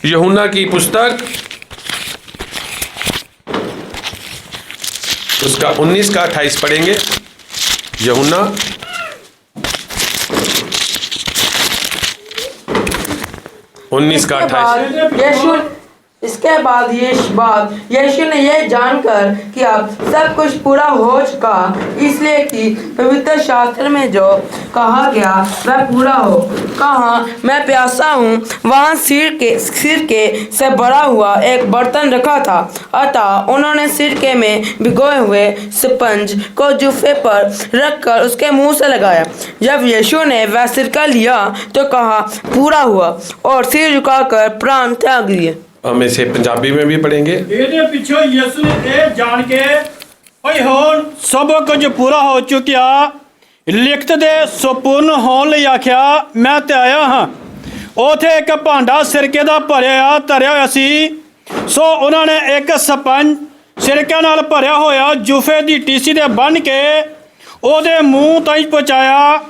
यूहन्ना की पुस्तक उसका 19 का 28 पढ़ेंगे। यूहन्ना 19 का 28। इसके बाद यीशु ने यह जानकर कि अब सब कुछ पूरा हो चुका, इसलिए कि पवित्र शास्त्र में जो कहा गया वह पूरा हो, कहा मैं प्यासा हूँ। वहाँ सिरके से भरा हुआ एक बर्तन रखा था, अतः उन्होंने सिरके में भिगोए हुए स्पंज को जूफे पर रखकर उसके मुंह से लगाया। जब यीशु ने वह सिरका लिया तो कहा पूरा हुआ, और सिर झुकाकर प्राण त्याग दिए। हम इसे पंजाबी में भी पढ़ेंगे। ਇਹਦੇ ਪਿੱਛੋਂ ਯਿਸੂ ਨੇ ਇਹ ਜਾਣ ਕੇ ਭਈ ਹੁਣ ਸਭ ਕੁਝ ਪੂਰਾ ਹੋ ਚੁੱਕਿਆ, ਲਿਖਤ ਦੇ ਸੰਪੂਰਨ ਹੋਣ ਲਈ ਆਖਿਆ ਮੈਂ ਤੇ ਆਇਆ ਹਾਂ। ਉਥੇ ਇੱਕ ਭਾਂਡਾ ਸਿਰਕੇ ਦਾ ਧਰਿਆ ਹੋਇਆ ਸੀ, ਸੋ ਉਹਨਾਂ ਨੇ ਇੱਕ ਸਪੰਜ ਸਿਰਕੇ ਨਾਲ ਭਰਿਆ ਹੋਇਆ ਜੂਫੇ ਦੀ ਟੀਸੀ ਦੇ ਬੰਨ੍ਹ ਕੇ ਉਹਦੇ ਮੂੰਹ ਤਾਈਂ ਪਹੁੰਚਾਇਆ।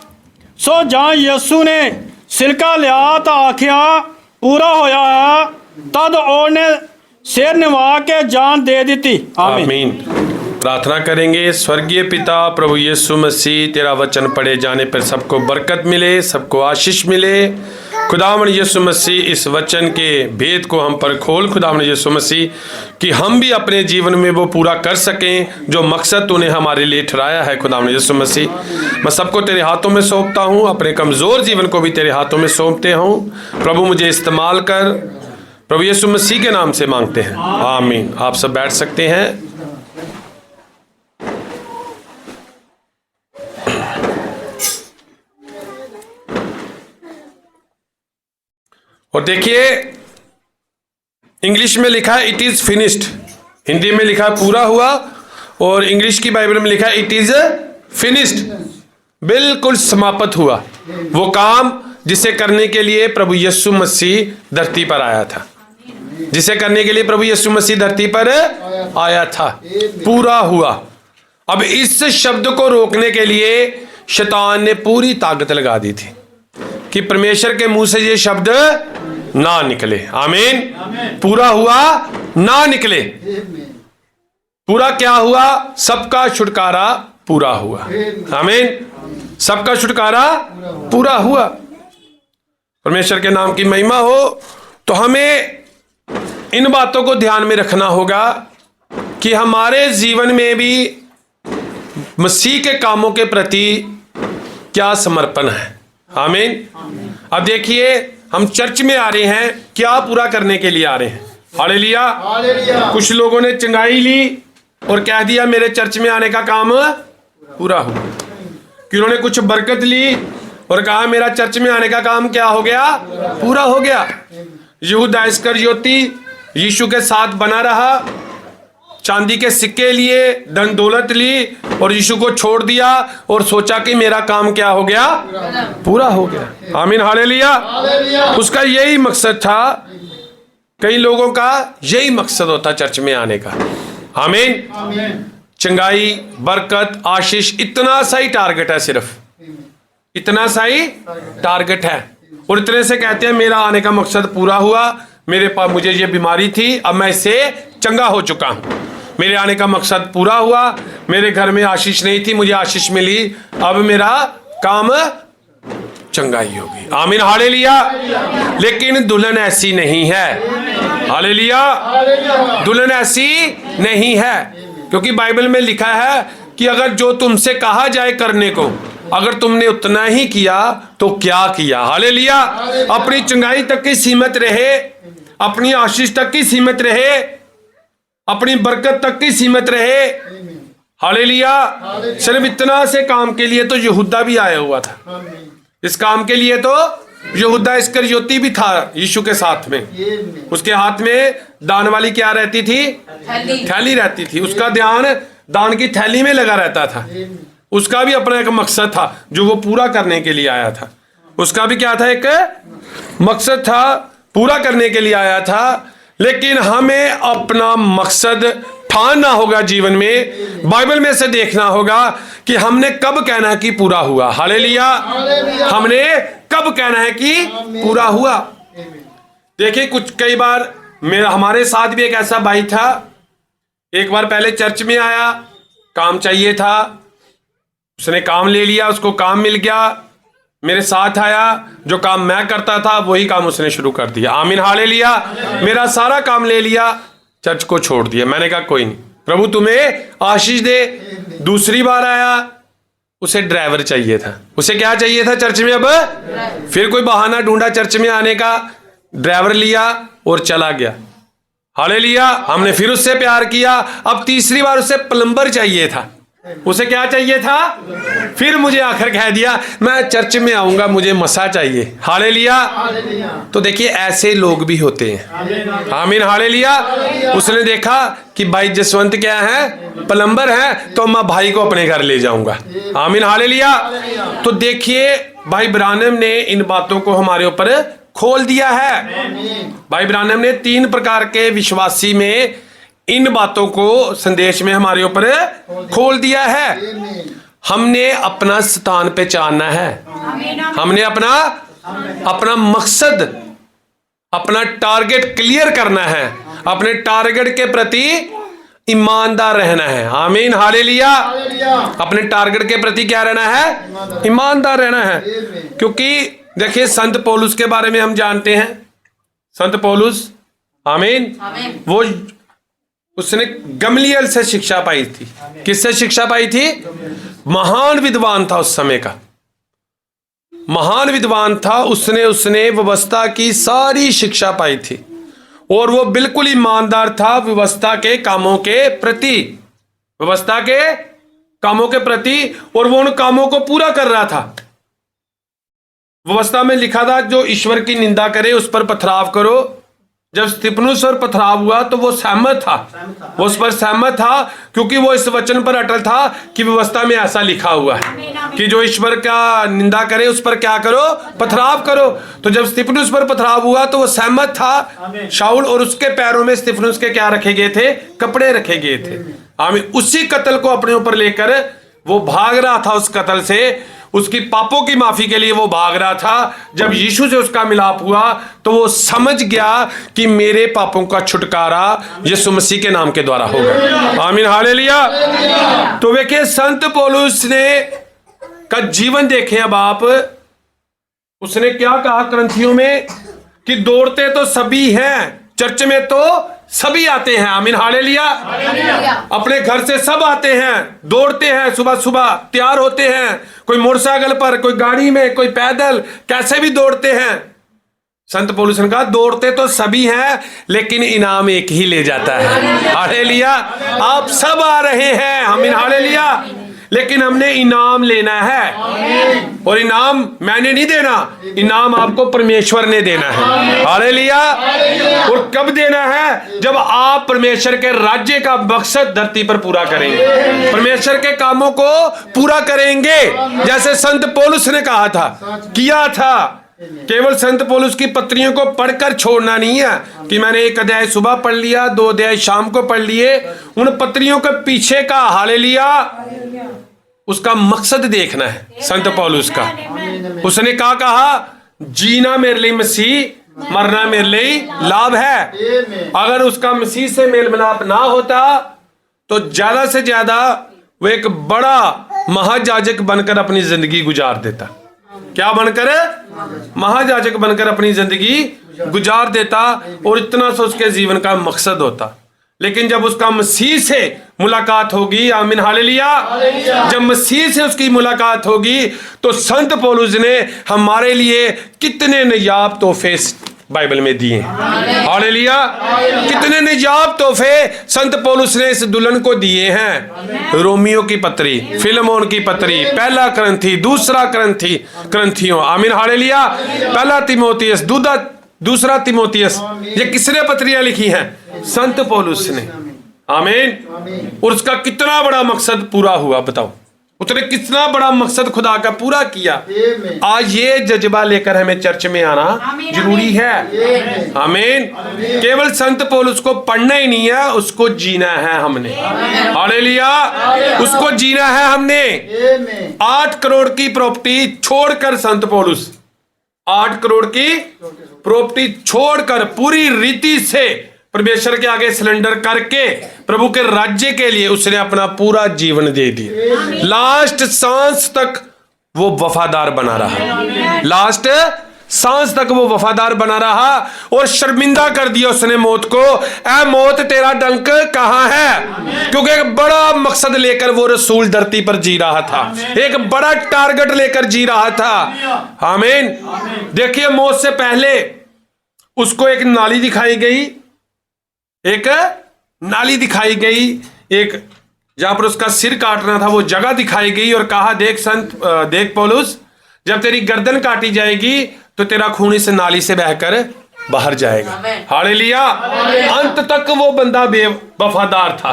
ਸੋ ਜਾਂ ਯਿਸੂ ਨੇ ਸਿਰਕਾ ਲਿਆ ਤਾਂ ਆਖਿਆ पूरा होया है, तद ओने सिर निभा के जान दे दी। आमीन। प्रार्थना करेंगे। स्वर्गीय पिता प्रभु यीशु मसीह, तेरा वचन पढ़े जाने पर सबको बरकत मिले, सबको आशीष मिले। खुदावंद यीशु मसीह इस वचन के भेद को हम पर खोल खुदावंद यीशु मसीह, कि हम भी अपने जीवन में वो पूरा कर सकें जो मकसद तूने हमारे लिए ठहराया है। खुदावंद यीशु मसीह, मैं सबको तेरे हाथों में सौंपता हूँ, अपने कमज़ोर जीवन को भी तेरे हाथों में सौंपते हूँ। प्रभु मुझे इस्तेमाल कर, प्रभु यीशु मसीह के नाम से मांगते हैं, आमीन। आप सब बैठ सकते हैं। और देखिए, इंग्लिश में लिखा है इट इज फिनिश्ड, हिंदी में लिखा है पूरा हुआ, और इंग्लिश की बाइबल में लिखा है इट इज फिनिश्ड, बिल्कुल समाप्त हुआ वो काम जिसे करने के लिए प्रभु यीशु मसीह धरती पर आया था, जिसे करने के लिए प्रभु यीशु मसीह धरती पर आया था। पूरा हुआ। अब इस शब्द को रोकने के लिए शैतान ने पूरी ताकत लगा दी थी कि परमेश्वर के मुंह से ये शब्द ना निकले। आमीन। पूरा हुआ ना निकले। पूरा क्या हुआ? सबका छुटकारा पूरा हुआ। आमीन। सबका छुटकारा पूरा हुआ। परमेश्वर के नाम की महिमा हो। तो हमें इन बातों को ध्यान में रखना होगा कि हमारे जीवन में भी मसीह के कामों के प्रति क्या समर्पण है। आमीन। अब देखिए, हम चर्च में आ रहे हैं, क्या पूरा करने के लिए आ रहे हैं? हालेलुया। कुछ लोगों ने चंगाई ली और कह दिया मेरे चर्च में आने का काम पूरा हुआ। कि उन्होंने कुछ बरकत ली और कहा मेरा चर्च में आने का काम क्या हो गया? पूरा हो गया। यहूदा इस्करियोती यीशु के साथ बना रहा, चांदी के सिक्के लिए, धन दौलत ली और यीशु को छोड़ दिया और सोचा कि मेरा काम क्या हो गया? पूरा हो गया। आमीन। हालेलुया। उसका यही मकसद था। कई लोगों का यही मकसद होता चर्च में आने का। आमीन। चंगाई, बरकत, आशीष, इतना सा ही टारगेट है, सिर्फ इतना सा ही टारगेट है। और इतने से कहते हैं मेरा आने का मकसद पूरा हुआ, मेरे पास मुझे ये बीमारी थी, अब मैं इससे चंगा हो चुका हूं। मेरे आने का मकसद पूरा हुआ, मेरे घर में आशीष नहीं थी, मुझे आशीष मिली, अब मेरा काम चंगाई होगी। आमीन। हालेलुया। लेकिन दुल्हन ऐसी नहीं है। हालेलुया। दुल्हन ऐसी नहीं है, क्योंकि बाइबल में लिखा है कि अगर जो तुमसे कहा जाए करने को, अगर तुमने उतना ही किया तो क्या किया। हालेलुया। अपनी चंगाई तक की सीमित रहे, अपनी आशीष तक की सीमित रहे, अपनी बरकत तक की सीमित रहे। हालेलुया। सिर्फ इतना से काम के लिए तो यहूदा भी आया हुआ था। इस काम के लिए तो यहूदा इस्करियोती भी था यीशु के साथ में। उसके हाथ में दान वाली क्या रहती थी? थैली रहती थी। उसका ध्यान दान की थैली में लगा रहता था। उसका भी अपना एक मकसद था जो वो पूरा करने के लिए आया था। उसका भी क्या था? एक मकसद था, पूरा करने के लिए आया था। लेकिन हमें अपना मकसद ठानना होगा जीवन में। बाइबल में से देखना होगा कि हमने कब कहना है कि पूरा हुआ। हालेलुया। हमने कब कहना है कि पूरा हुआ? देखिए कुछ कई बार मेरा हमारे साथ भी एक ऐसा भाई था, एक बार पहले चर्च में आया, काम चाहिए था, उसने काम ले लिया, उसको काम मिल गया, मेरे साथ आया, जो काम मैं करता था वही काम उसने शुरू कर दिया। आमीन हालेलुया। मेरा सारा काम ले लिया, चर्च को छोड़ दिया। मैंने कहा कोई नहीं, प्रभु तुम्हें आशीष दे। दूसरी बार आया, उसे ड्राइवर चाहिए था। उसे क्या चाहिए था चर्च में? अब फिर कोई बहाना ढूंढा चर्च में आने का, ड्राइवर लिया और चला गया। हालेलुया। हमने फिर उससे प्यार किया। अब तीसरी बार उसे प्लम्बर चाहिए था। उसे क्या चाहिए था? फिर मुझे आखिर कह दिया मैं चर्च में आऊंगा, मुझे मसा चाहिए। हालेलुया। तो देखिए ऐसे लोग भी होते हैं। आमीन हालेलुया। उसने देखा कि भाई जसवंत क्या है? प्लम्बर है, तो मैं भाई को अपने घर ले जाऊंगा। आमीन हालेलुया। तो देखिए भाई ब्रानम ने इन बातों को हमारे ऊपर खोल दिया है। भाई ब्रानम ने 3 प्रकार के विश्वासी में इन बातों को संदेश में हमारे ऊपर खोल दिया है। हमने अपना स्थान पहचानना है। हमने अपना मकसद, अपना टारगेट क्लियर करना है। अपने टारगेट के प्रति ईमानदार रहना है। आमीन हालेलुया। अपने टारगेट के प्रति क्या रहना है? ईमानदार रहना है। क्योंकि देखिए संत पौलुस के बारे में हम जानते हैं। संत पौलुस, आमीन, वो उसने गमलीएल से शिक्षा पाई थी। किससे शिक्षा पाई थी? महान विद्वान था उस समय का, महान विद्वान था। उसने व्यवस्था की सारी शिक्षा पाई थी और वो बिल्कुल ईमानदार था व्यवस्था के कामों के प्रति, व्यवस्था के कामों के प्रति, और वो उन कामों को पूरा कर रहा था। व्यवस्था में लिखा था जो ईश्वर की निंदा करे उस पर पथराव करो। जब स्तिफनुस पर पथराव हुआ तो वो सहमत था, वो उस पर सहमत था, क्योंकि वो इस वचन पर अटल था कि व्यवस्था में ऐसा लिखा हुआ है कि जो ईश्वर का निंदा करे उस पर क्या करो? पथराव करो। तो जब स्तिफनुस पर पथराव हुआ तो वो सहमत था शाऊल, और उसके पैरों में स्तिफनुस के क्या रखे गए थे? कपड़े रखे गए थे। आमीन। उसी कत्ल को अपने ऊपर लेकर वो भाग रहा था। उस कत्ल से, उसकी पापों की माफी के लिए वो भाग रहा था। जब यीशु से उसका मिलाप हुआ तो वो समझ गया कि मेरे पापों का छुटकारा यीशु मसीह के नाम के द्वारा होगा। आमीन हालेलुया। तो देखिए संत पौलुस ने का जीवन देखें अब आप। उसने क्या कहा करंथियों में कि दौड़ते तो सभी हैं, चर्च में तो सभी आते हैं। आमीन हालेलुया। अपने घर से सब आते हैं, दौड़ते हैं, सुबह सुबह तैयार होते हैं, कोई मोटरसाइकिल पर, कोई गाड़ी में, कोई पैदल, कैसे भी दौड़ते हैं। संत पौलुस ने कहा दौड़ते तो सभी हैं लेकिन इनाम एक ही ले जाता है। हालेलुया। आप सब आ रहे हैं, आमीन हालेलुया, लेकिन हमने इनाम लेना है। और इनाम मैंने नहीं देना, इनाम आपको परमेश्वर ने देना है। हालेलुया। और कब देना है? जब आप परमेश्वर के राज्य का मकसद धरती पर पूरा करेंगे, परमेश्वर के कामों को पूरा करेंगे। जैसे संत पौलुस ने कहा था, किया था। केवल संत पौलुस की पत्रियों को पढ़कर छोड़ना नहीं है कि मैंने 1 अध्याय सुबह पढ़ लिया, 2 अध्याय शाम को पढ़ लिए। उन पत्रियों के पीछे का, हालेलुया, उसका मकसद देखना है संत पौलुस का। उसने क्या कहा? जीना मेरे लिए मसीह, मरना मेरे लिए लाभ है। अगर उसका मसीह से मेल मिलाप ना होता तो ज्यादा से ज्यादा वो एक बड़ा महायाजक बनकर अपनी जिंदगी गुजार देता। क्या बनकर? महायाजक बनकर अपनी जिंदगी गुजार देता, और इतना सा उसके जीवन का मकसद होता। लेकिन जब उसका मसीह से मुलाकात होगी, आमीन हालेलुया, जब मसीह से उसकी मुलाकात होगी तो संत पौलुस ने हमारे लिए कितने नायाब तोहफे बाइबल में दिए। हालेलुया। कितने नायाब तोहफे संत पौलुस ने इस दुल्हन को दिए हैं। रोमियो की पत्री, फिलेमोन की पत्री, पहला करंथी, दूसरा करंथियों, आमीन हालेलुया, पहला तिमोथियस, दूसरा तिमोथियस, ये किसने पत्रियां लिखी हैं? संत पौलुस ने। आमीन। और उसका कितना बड़ा मकसद पूरा हुआ, बताओ। उसने कितना बड़ा मकसद खुदा का पूरा किया। आज ये जज्बा लेकर हमें चर्च में आना जरूरी है। आमीन। केवल संत पौलुस को पढ़ना ही नहीं है, उसको जीना है हमने। हालेलुया। उसको जीना है हमने। 8 करोड़ की प्रॉपर्टी छोड़कर संत पौलुस 8 करोड़ की प्रॉपर्टी छोड़कर पूरी रीति से परमेश्वर के आगे सिलेंडर करके प्रभु के राज्य के लिए उसने अपना पूरा जीवन दे दिया। लास्ट सांस तक वो वफादार बना रहा, लास्ट सांस तक वो वफादार बना रहा और शर्मिंदा कर दिया उसने मौत को। ऐ मौत तेरा डंक कहां है? क्योंकि एक बड़ा मकसद लेकर वो रसूल धरती पर जी रहा था, एक बड़ा टारगेट लेकर जी रहा था। आमीन। देखिए, मौत से पहले उसको एक नाली दिखाई गई, एक नाली दिखाई गई, एक जहां पर उसका सिर काटना था वो जगह दिखाई गई और कहा, देख पौलुस, जब तेरी गर्दन काटी जाएगी तो तेरा खून इस नाली से बहकर बाहर जाएगा। हालेलुया। अंत तक वो बंदा वफादार था।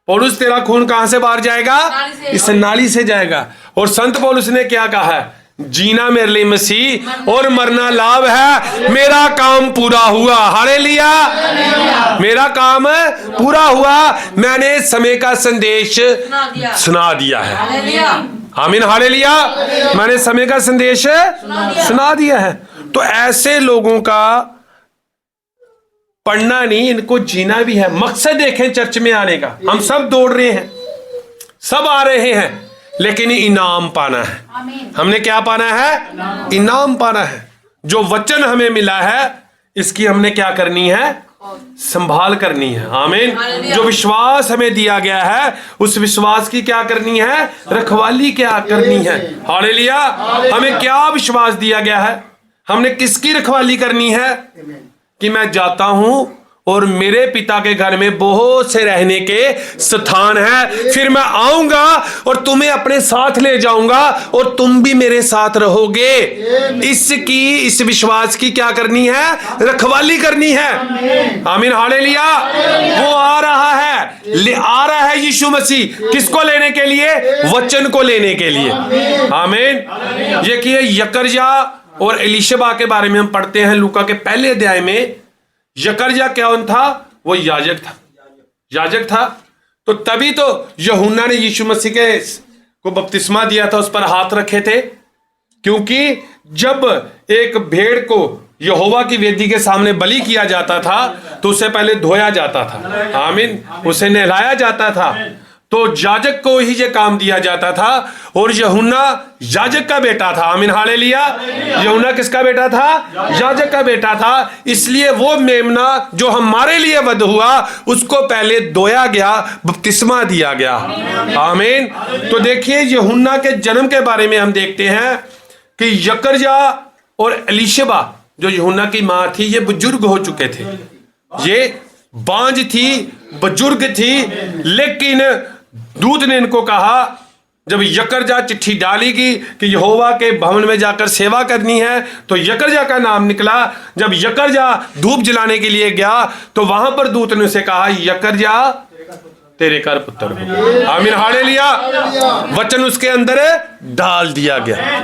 पौलुस, तेरा खून कहां से बाहर जाएगा? इस नाली से जाएगा। और संत पौलुस ने क्या कहा है? जीना मेरे लिए मसीह और मरना लाभ है, मेरा काम पूरा हुआ। हालेलुया। मेरा काम पूरा हुआ, मैंने समय का संदेश सुना दिया है। आमीन। हालेलुया। मैंने समय का संदेश सुना दिया है। तो ऐसे लोगों का पढ़ना नहीं, इनको जीना भी है। मकसद देखें चर्च में आने का, हम सब दौड़ रहे हैं, सब आ रहे हैं, लेकिन इनाम पाना है। हमने क्या पाना है? इनाम पाना है। जो वचन हमें मिला है इसकी हमने क्या करनी है? संभाल करनी है। आमीन। जो विश्वास हमें दिया गया है उस विश्वास की क्या करनी है? रखवाली क्या करनी है। हालेलुया। हमें क्या विश्वास दिया गया है? हमने किसकी रखवाली करनी है? कि मैं जाता हूं और मेरे पिता के घर में बहुत से रहने के स्थान है, फिर मैं आऊंगा और तुम्हें अपने साथ ले जाऊंगा और तुम भी मेरे साथ रहोगे। इस विश्वास की क्या करनी है? रखवाली करनी है। आमीन। हालेलुया। वो आ रहा है यीशु मसीह, किसको लेने के लिए? वचन को लेने के लिए। आमीन। ये कि यकरजा और एलीशबा के बारे में हम पढ़ते हैं लूका के पहले अध्याय में। यकरजा कौन था? वो याजक था। तो तभी तो यूहन्ना ने यीशु मसीह को बपतिस्मा दिया था, उस पर हाथ रखे थे, क्योंकि जब एक भेड़ को यहोवा की वेदी के सामने बलि किया जाता था तो उससे पहले धोया जाता था। आमीन। उसे नहलाया जाता था। तो याजक को ही ये काम दिया जाता था और यूहन्ना याजक का बेटा था। आमीन। हालेलुया। यूहन्ना किसका बेटा था? याजक का बेटा था। इसलिए वो मेमना जो हमारे लिए वध हुआ उसको पहले धोया गया, बपतिस्मा दिया गया। आमीन। तो देखिए, यूहन्ना के जन्म के बारे में हम देखते हैं कि यकरजा और एलीशबा जो यूहन्ना की मां थी, ये बुजुर्ग हो चुके थे, ये बांझ थी, बुजुर्ग थी। लेकिन दूत ने इनको कहा, जब यकरजा चिट्ठी डालेगी कि यहोवा के भवन में जाकर सेवा करनी है, तो यकरजा का नाम निकला। जब यकरजा धूप जलाने के लिए गया तो वहां पर दूत ने उसे कहा, यकरजा तेरे कर पुत्र हो। आमीन। हालेलुया। वचन उसके अंदर डाल दिया गया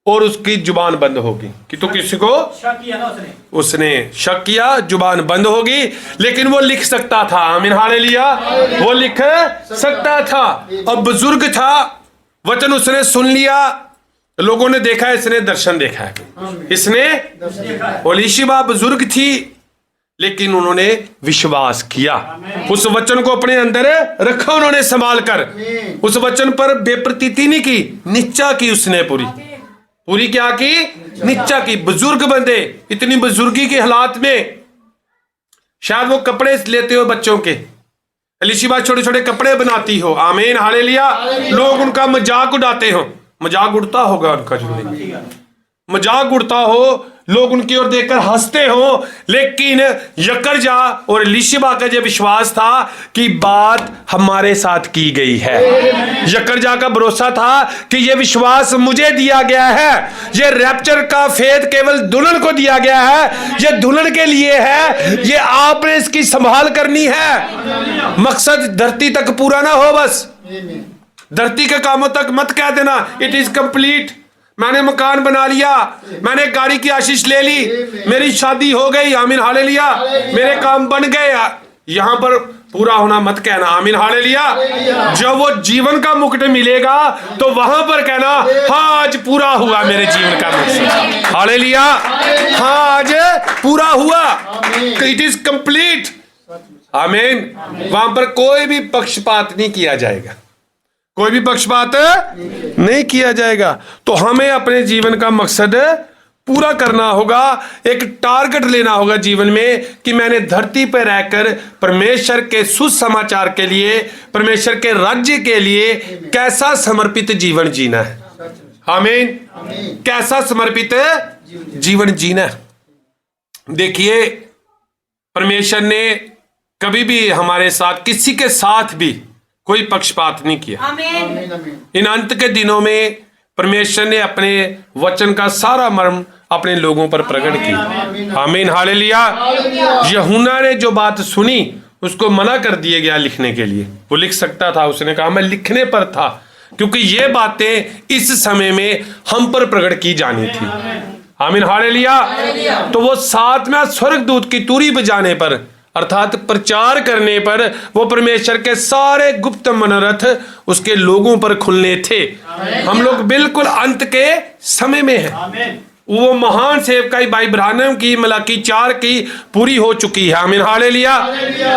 और उसकी जुबान बंद होगी कि तो किसी को शक किया ना उसने शक किया, जुबान बंद होगी, लेकिन वो लिख सकता था। आमीन। हालेलुया। वो लिख सकता था और बुजुर्ग था। वचन उसने सुन लिया, लोगों ने देखा इसने दर्शन देखा है, इसने एलीशबा बुजुर्ग थी, लेकिन उन्होंने विश्वास किया, उस वचन को अपने अंदर रखा उन्होंने संभाल कर। उस वचन पर बेप्रतीति नहीं की, निच्चा की उसने पूरी क्या की? निच्चा की। बुजुर्ग बंदे इतनी बुजुर्गी के हालात में शायद वो कपड़े लेते हो बच्चों के, एलीशबा छोटे छोटे कपड़े बनाती हो। आमीन। हालेलुया। लोग उनका मजाक उड़ाते हो, मजाक उड़ता होगा उनका, जो मजाक उड़ता हो, लोग उनकी ओर देखकर हंसते हो, लेकिन यकरजा और एलीशबा का जो विश्वास था कि बात हमारे साथ की गई है। यकरजा का भरोसा था कि यह विश्वास मुझे दिया गया है, यह रैप्चर का फेथ केवल दुल्हन को दिया गया है, यह दुल्हन के लिए है, यह आपने इसकी संभाल करनी है। मकसद धरती तक पूरा ना हो, बस धरती के कामों तक मत कह देना इट इज कंप्लीट। मैंने मकान बना लिया, मैंने गाड़ी की आशीष ले ली, मेरी शादी हो गई। आमीन। हालेलुया। मेरे काम बन गए। यहां पर पूरा होना मत कहना, आमीन हालेलुया। जब वो जीवन का मुकुट मिलेगा तो वहां पर कहना हाँ आज पूरा हुआ मेरे जीवन का मकसद, हालेलुया। हाँ आज पूरा हुआ, इट इज कंप्लीट, आमीन। वहां पर कोई भी पक्षपात नहीं किया जाएगा, कोई भी पक्षपात नहीं किया जाएगा। तो हमें अपने जीवन का मकसद पूरा करना होगा, एक टारगेट लेना होगा जीवन में कि मैंने धरती पर रहकर परमेश्वर के सुसमाचार के लिए, परमेश्वर के राज्य के लिए कैसा समर्पित जीवन जीना है, आमीन। कैसा समर्पित जीवन जीना है। देखिए परमेश्वर ने कभी भी हमारे साथ, किसी के साथ भी कोई पक्षपात नहीं किया। इन अंत के दिनों में परमेश्वर ने अपने वचन का सारा मर्म अपने लोगों पर प्रकट किया, आमीन हालेलुया। यूहन्ना ने जो बात सुनी उसको मना कर दिया गया लिखने के लिए। वो लिख सकता था, उसने कहा मैं लिखने पर था, क्योंकि ये बातें इस समय में हम पर प्रकट की जानी थी, आमीन हालेलुया। तो वो सातवां स्वर्गदूत की तुरी बजाने पर अर्थात प्रचार करने पर वो परमेश्वर के सारे गुप्त मनोरथ उसके लोगों पर खुलने थे। हम लोग बिल्कुल अंत के समय में हैं। वो महान सेवकाई भाई ब्रानम की मलाकी 4 की पूरी हो चुकी है, आमीन हालेलुया।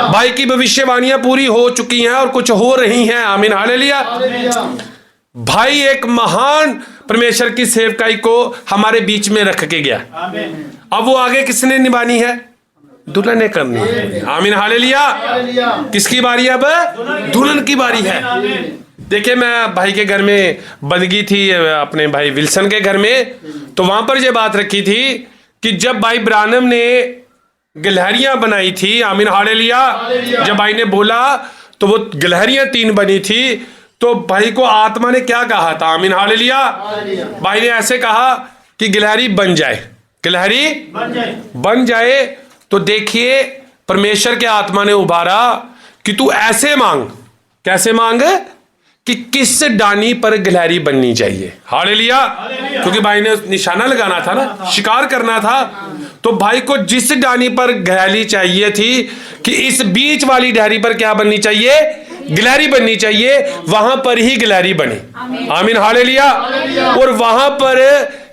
भाई की भविष्यवाणियां पूरी हो चुकी हैं और कुछ हो रही हैं, आमीन हालेलुया। भाई एक महान परमेश्वर की सेवकाई को हमारे बीच में रख के गया। अब वो आगे किसने निभानी है? दुल्हन ने करनी है, आमीन हालेलुया। किसकी बारी है? अब दुल्हन की बारी है। देखिए मैं भाई के घर में बंदगी थी, अपने भाई विल्सन के घर में, तो वहां पर यह बात रखी थी कि जब भाई ब्रानम ने गिलहरियां बनाई थी, आमीन हालेलुया, जब भाई ने बोला तो वो गिलहरियां 3 बनी थी, तो भाई को आत्मा ने क्या कहा था, आमीन हालेलुया। भाई ने ऐसे कहा कि गिलहरी बन जाए, गिलहरी बन जाए। तो देखिए परमेश्वर के आत्मा ने उभारा कि तू ऐसे मांग, कैसे मांग, कि किस डानी पर गिलहरी बननी चाहिए, हालेलुया। क्योंकि भाई ने निशाना लगाना था ना, शिकार करना था। तो भाई को जिस डानी पर गिलहरी चाहिए थी कि इस बीच वाली डानी पर क्या बननी चाहिए, गिलहरी बननी चाहिए, वहां पर ही गिलहरी बनी, आमीन हालेलुया। और वहां पर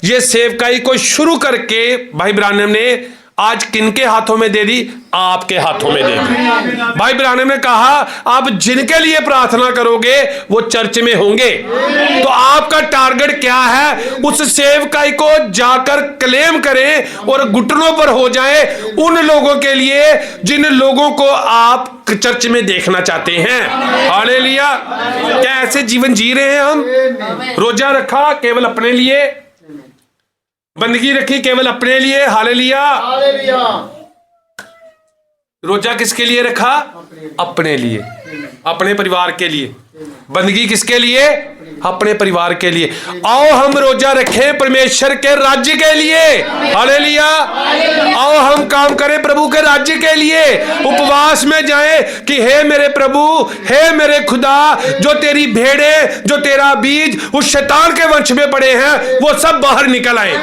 ये सेवकाई को शुरू करके भाई ब्रानम ने आज किनके हाथों में दे दी? आपके हाथों में दे दी। भाई ब्रानम ने कहा आप जिनके लिए प्रार्थना करोगे वो चर्च में होंगे। तो आपका टारगेट क्या है? उस सेवकाई को जाकर क्लेम करें और घुटनों पर हो जाए उन लोगों के लिए जिन लोगों को आप चर्च में देखना चाहते हैं, हालेलुया। क्या ऐसे जीवन जी रहे हैं हम? रोजा रखा केवल अपने लिए, बंदगी रखी केवल अपने लिए, हालेलुया। रोजा किसके लिए रखा? अपने लिए, अपने परिवार के लिए। बंदगी किसके लिए? अपने परिवार के लिए। आओ हम रोजा रखें परमेश्वर के राज्य के लिए, हालेलुया। आओ हम काम करें प्रभु के राज्य के लिए, उपवास में जाएं कि हे मेरे प्रभु, हे मेरे खुदा, जो तेरी भेड़े, जो तेरा बीज उस शैतान के वंश में पड़े हैं वो सब बाहर निकल आए,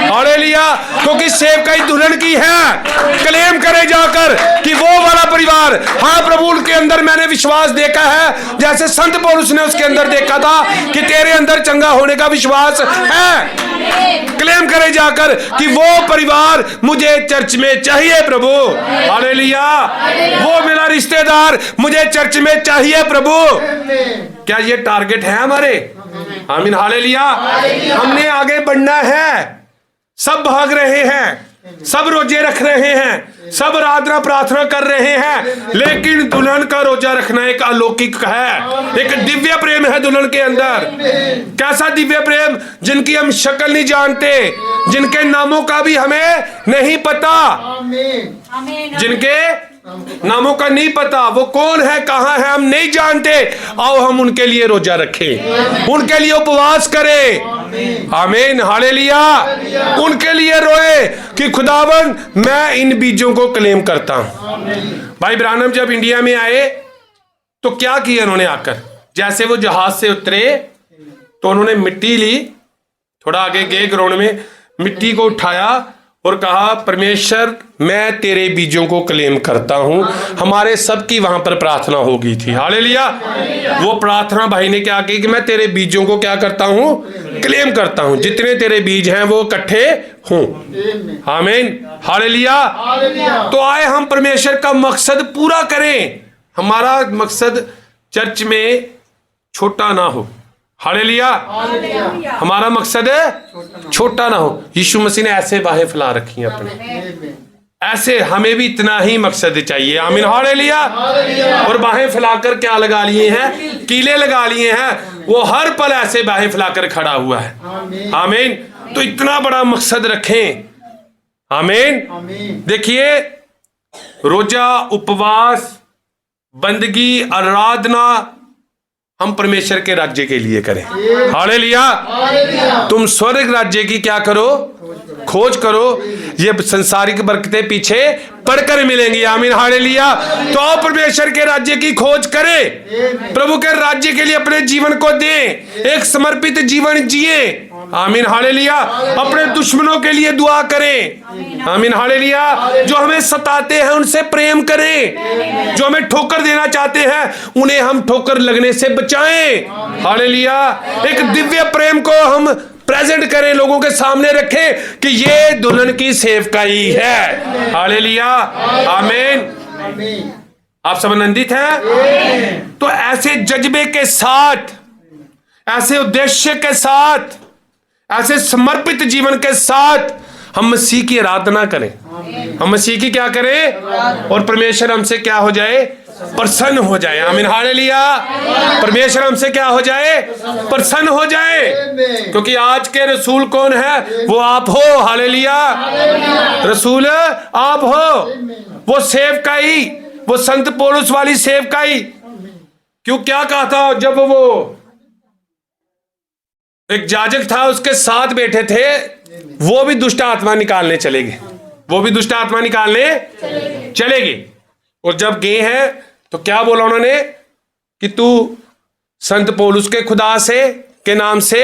हालेलुया। क्योंकि सेवकाई दुल्हन की है। क्लेम करे जाकर कि वो वाला परिवार, हाँ प्रभु उनके अंदर मैंने विश्वास देखा है, जैसे संत पौलुस ने उसके अंदर देखा था कि तेरे अंदर चंगा होने का विश्वास है। क्लेम करे जाकर कि वो परिवार मुझे चर्च में चाहिए प्रभु, हालेलुया। वो मेरा रिश्तेदार मुझे चर्च में चाहिए प्रभु। क्या ये टारगेट है हमारे? आमीन हालेलुया। हमने आगे बढ़ना है। सब भाग रहे हैं, सब रोजे रख रहे हैं, सब आराधना प्रार्थना कर रहे हैं, लेकिन दुल्हन का रोजा रखना एक अलौकिक है, एक दिव्य प्रेम है दुल्हन के अंदर। कैसा दिव्य प्रेम? जिनकी हम शक्ल नहीं जानते, जिनके नामों का भी हमें नहीं पता, जिनके नामों का नहीं पता, वो कौन है, कहां है, हम नहीं जानते। आओ हम उनके लिए रोजा रखें, उनके लिए उपवास करें, आमीन हालेलुया। उनके लिए रोए कि खुदावन मैं इन बीजों को क्लेम करता हूं। भाई ब्रानम जब इंडिया में आए तो क्या किया उन्होंने आकर? जैसे वो जहाज से उतरे तो उन्होंने मिट्टी ली, थोड़ा आगे गए ग्राउंड में, मिट्टी को उठाया और कहा परमेश्वर मैं तेरे बीजों को क्लेम करता हूं। हमारे सबकी वहां पर प्रार्थना हो गई थी, हालेलुया। वो प्रार्थना भाई ने क्या की कि मैं तेरे बीजों को क्या करता हूं, क्लेम करता हूं, जितने तेरे बीज हैं वो इकट्ठे हों। आमीन, हालेलुया। तो आए हम परमेश्वर का मकसद पूरा करें। हमारा मकसद चर्च में छोटा ना हो, हालेलुया। हमारा मकसद है छोटा ना हो। यीशु मसीह ने ऐसे बाहें फैला रखी हैं अपने, ऐसे हमें भी इतना ही मकसद चाहिए। आमीन, हालेलुया। और बाहें फैलाकर क्या लगा लिए हैं, कीले लगा लिए हैं। वो हर पल ऐसे बाहें फैलाकर खड़ा हुआ है। आमीन। तो इतना बड़ा मकसद रखें। आमीन। देखिए, रोजा, उपवास, बंदगी, आराधना हम परमेश्वर के राज्य के लिए करें, हालेलुया। तुम स्वर्ग राज्य की क्या करो, खोज करो। ये संसारिक बरकतें पीछे पढ़कर मिलेंगी। आमीन, हालेलुया। तो आओ परमेश्वर के राज्य की खोज करें, प्रभु के राज्य के लिए अपने जीवन को दें, एक समर्पित जीवन जिए। आमीन, हालेलुया। अपने दुश्मनों के लिए दुआ करें। आमीन, हालेलुया। जो हमें सताते हैं उनसे प्रेम करें, जो हमें ठोकर देना चाहते हैं उन्हें हम ठोकर लगने से बचाएं। हालेलुया। एक दिव्य प्रेम को हम प्रेजेंट करें, लोगों के सामने रखें कि ये दुल्हन की सेवकाई है। हालेलुया, आमीन। आप सब आनंदित हैं? तो ऐसे जज्बे के साथ, ऐसे उद्देश्य के साथ, ऐसे समर्पित जीवन के साथ हम मसीह की आराधना करें। हम मसीह की क्या करें, और परमेश्वर हमसे क्या हो जाए, प्रसन्न हो जाए। आमीन, हालेलुया। परमेश्वर हमसे क्या हो जाए, प्रसन्न हो जाए। क्योंकि आज के रसूल कौन है, वो आप हो। हालेलुया। रसूल आप हो। वो सेवकाई, वो संत पौलुस वाली सेवकाई। क्यों, क्या कहा था जब वो एक याजक था, उसके साथ बैठे थे, वो भी दुष्ट आत्मा निकालने चले गए। वो भी दुष्ट आत्मा निकालने चले गए। और जब गए हैं तो क्या बोला उन्होंने कि तू संत पौलुस के खुदा से के नाम से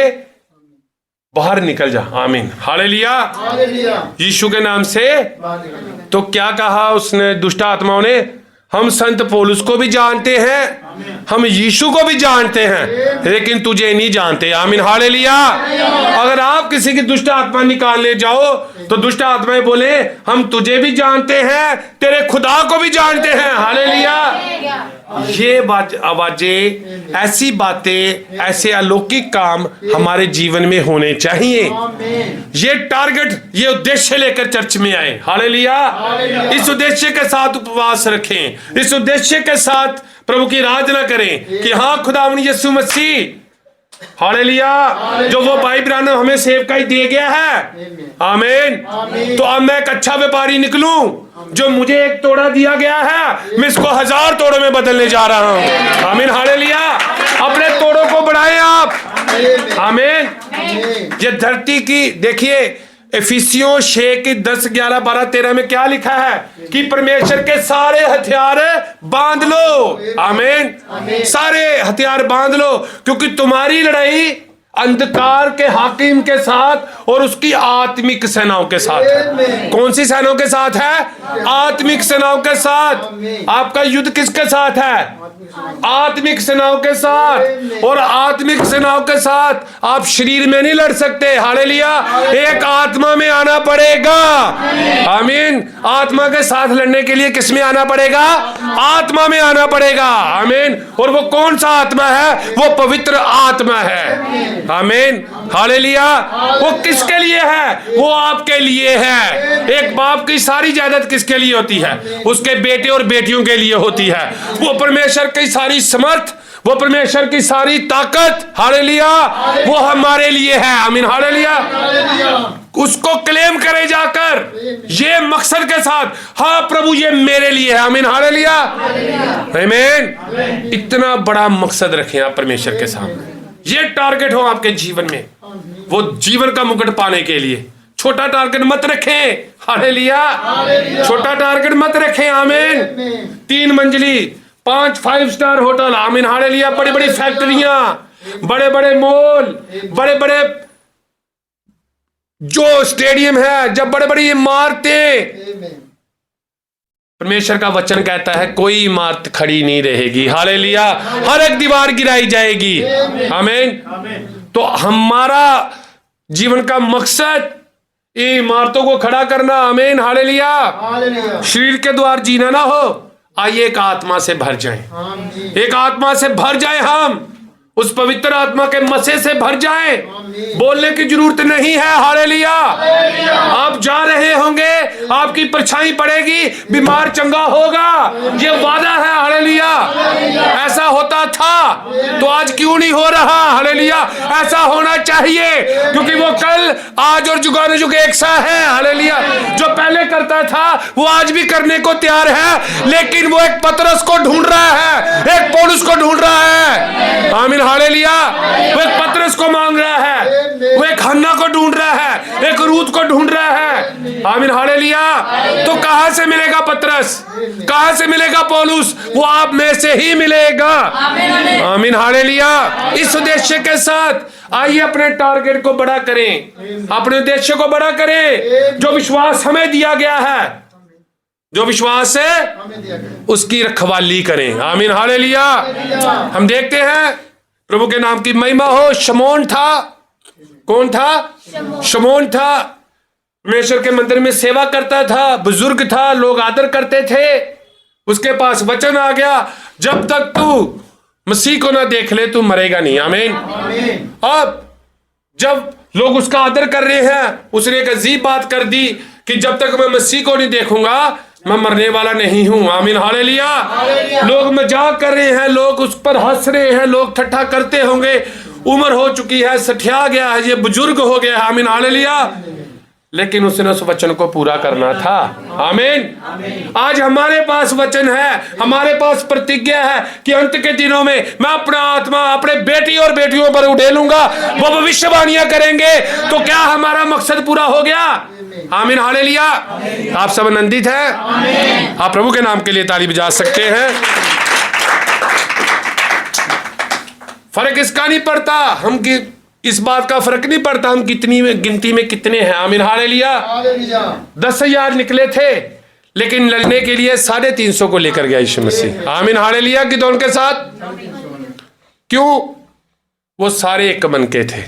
बाहर निकल जा। आमीन, हालेलुया। यीशु के नाम से। तो क्या कहा उसने, दुष्ट आत्माओं ने, हम संत पौलुस को भी जानते हैं, हम यीशु को भी जानते हैं, लेकिन तुझे नहीं जानते। आमीन, हालेलुया। अगर आप किसी की दुष्ट आत्मा निकालने जाओ तो दुष्ट आत्माएं बोले हम तुझे भी जानते हैं, तेरे खुदा को भी जानते हैं। हालेलुया। ये आवाजें, ऐसी बातें, ऐसे अलौकिक काम हमारे जीवन में होने चाहिए। ये टारगेट, ये उद्देश्य लेकर चर्च में आए। हालेलुया। इस उद्देश्य के साथ उपवास रखें, इस उद्देश्य के साथ प्रभु की आराधना करें कि हाँ खुदावंद यीशु मसीह, हालेलुया, जो वो भाई ब्रानम हमें सेवकाई दे गया है। आमीन। तो अब मैं एक अच्छा व्यापारी निकलूं। जो मुझे एक तोड़ा दिया गया है, मैं इसको 1000 तोड़ों में बदलने जा रहा हूं। आमीन, हालेलुया। अपने तोड़ों को बढ़ाएं आप। आमीन। ये धरती की, देखिए इफिसियों 6 की 10, 11, 12, 13 में क्या लिखा है कि परमेश्वर के सारे हथियार बांध लो। आमीन। सारे हथियार बांध लो, क्योंकि तुम्हारी लड़ाई अंधकार के हाकिम के साथ और उसकी आत्मिक सेनाओं के साथ है। कौन सी सेनाओं के साथ है? आत्मिक सेनाओं के साथ। आपका युद्ध किसके साथ है? आत्मिक सेनाओं के साथ। और आत्मिक सेनाओं के साथ आप शरीर में नहीं लड़ सकते। हालेलुया। एक आत्मा में आना पड़ेगा। आमीन। आत्मा के साथ लड़ने के लिए किस में आना पड़ेगा? आत्मा में आना पड़ेगा। आमीन। और वो कौन सा आत्मा है? वो पवित्र आत्मा है। आमीन, हालेलुया। वो किसके लिए है? वो आपके लिए है। एक बाप की सारी जायदाद किसके लिए होती है? उसके बेटे और बेटियों के लिए होती है। वो परमेश्वर की सारी समर्थ, वो परमेश्वर की सारी ताकत, हालेलुया, वो हमारे लिए है। आमीन, हालेलुया। उसको क्लेम करे जाकर ये मकसद के साथ, हाँ प्रभु ये मेरे लिए है। आमीन, हालेलुया। आमीन। इतना बड़ा मकसद रखें आप परमेश्वर के सामने। ये टारगेट हो आपके जीवन में, वो जीवन का मुकुट पाने के लिए। छोटा टारगेट मत रखें। हालेलुया। छोटा टारगेट मत रखें। आमीन। 3 मंजिली, 5 स्टार होटल। आमीन, हालेलुया। बड़ी बड़ी फैक्ट्रियां, बड़े बड़े मॉल, बड़े बड़े जो स्टेडियम है, जब बड़े बड़ी इमारतें, परमेश्वर का वचन कहता है कोई इमारत खड़ी नहीं रहेगी। हालेलुया। हर एक दीवार गिराई जाएगी। आमीन। तो हमारा जीवन का मकसद ये इमारतों को खड़ा करना। आमीन। हालेलुया। शरीर के द्वार जीना ना हो, आइए एक आत्मा से भर जाएं, एक आत्मा से भर जाएं, हम उस पवित्र आत्मा के मसे से भर जाएं। बोलने की जरूरत नहीं है। हालेलुया। आप जा रहे होंगे, आपकी परछाई पड़ेगी, बीमार चंगा होगा, ये वादा है। हालेलुया। ऐसा होता था तो आज क्यों नहीं हो रहा? हालेलुया। ऐसा होना चाहिए क्योंकि वो कल, आज और जुगानुजुग एक सा है। हालेलुया। जो पहले करता था वो आज भी करने को तैयार है, लेकिन वो एक पतरस को ढूंढ रहा है, एक पौलुस को ढूंढ रहा है। आमीन। हालेलुया। वो एक पतरस को मांग रहा है, वो एक हन्ना को ढूंढ रहा है, एक रूत को ढूंढ रहा है। आमीन। हालेलुया। तो कहां से मिलेगा पतरस? कहां से मिलेगा पौलुस? वो आप में से ही मिलेगा। आमीन। हालेलुया। इस उद्देश्य के साथ आइए अपने टारगेट को बड़ा करें, अपने उद्देश्य को बड़ा करें। जो विश्वास हमें दिया गया है, जो विश्वास है, उसकी रखवाली करें। आमीन। हालेलुया। हम देखते हैं, प्रभु के नाम की महिमा हो। शमौन था। कौन था? शमौन था। परमेश्वर के मंदिर में सेवा करता था, बुजुर्ग था, लोग आदर करते थे। उसके पास वचन आ गया, जब तक तू मसीह को ना देख ले तू मरेगा नहीं। आमीन। अब जब लोग उसका आदर कर रहे हैं, उसने एक अजीब बात कर दी कि जब तक मैं मसीह को नहीं देखूंगा मैं मरने वाला नहीं हूं। आमीन। हालेलुया। लोग मजाक कर रहे हैं, लोग उस पर हंस रहे हैं, लोग ठट्ठा करते होंगे। उम्र हो चुकी है, सठिया गया है, ये बुजुर्ग हो गया है। आमीन। हालेलुया। लेकिन उसने उस वचन को पूरा करना था। आमीन। आज हमारे पास वचन है, हमारे पास प्रतिज्ञा है कि अंत के दिनों में मैं अपना आत्मा अपने बेटी और बेटियों पर उड़ेलूंगा, वो भविष्यवाणियां करेंगे। तो क्या हमारा मकसद पूरा हो गया? आमीन। हालेलुया। आप सब आनंदित हैं? आप प्रभु के नाम के लिए ताली बजा सकते हैं। फर्क इसका नहीं पड़ता, हम इस बात का फर्क नहीं पड़ता हम कितनी में गिनती में कितने हैं। आमीन। हालेलुया। 10,000 निकले थे, लेकिन लड़ने के लिए 350 को लेकर गया यीशु मसीह। आमीन। हालेलुया। गिदोन के साथ क्यों? वो सारे एक मन के थे।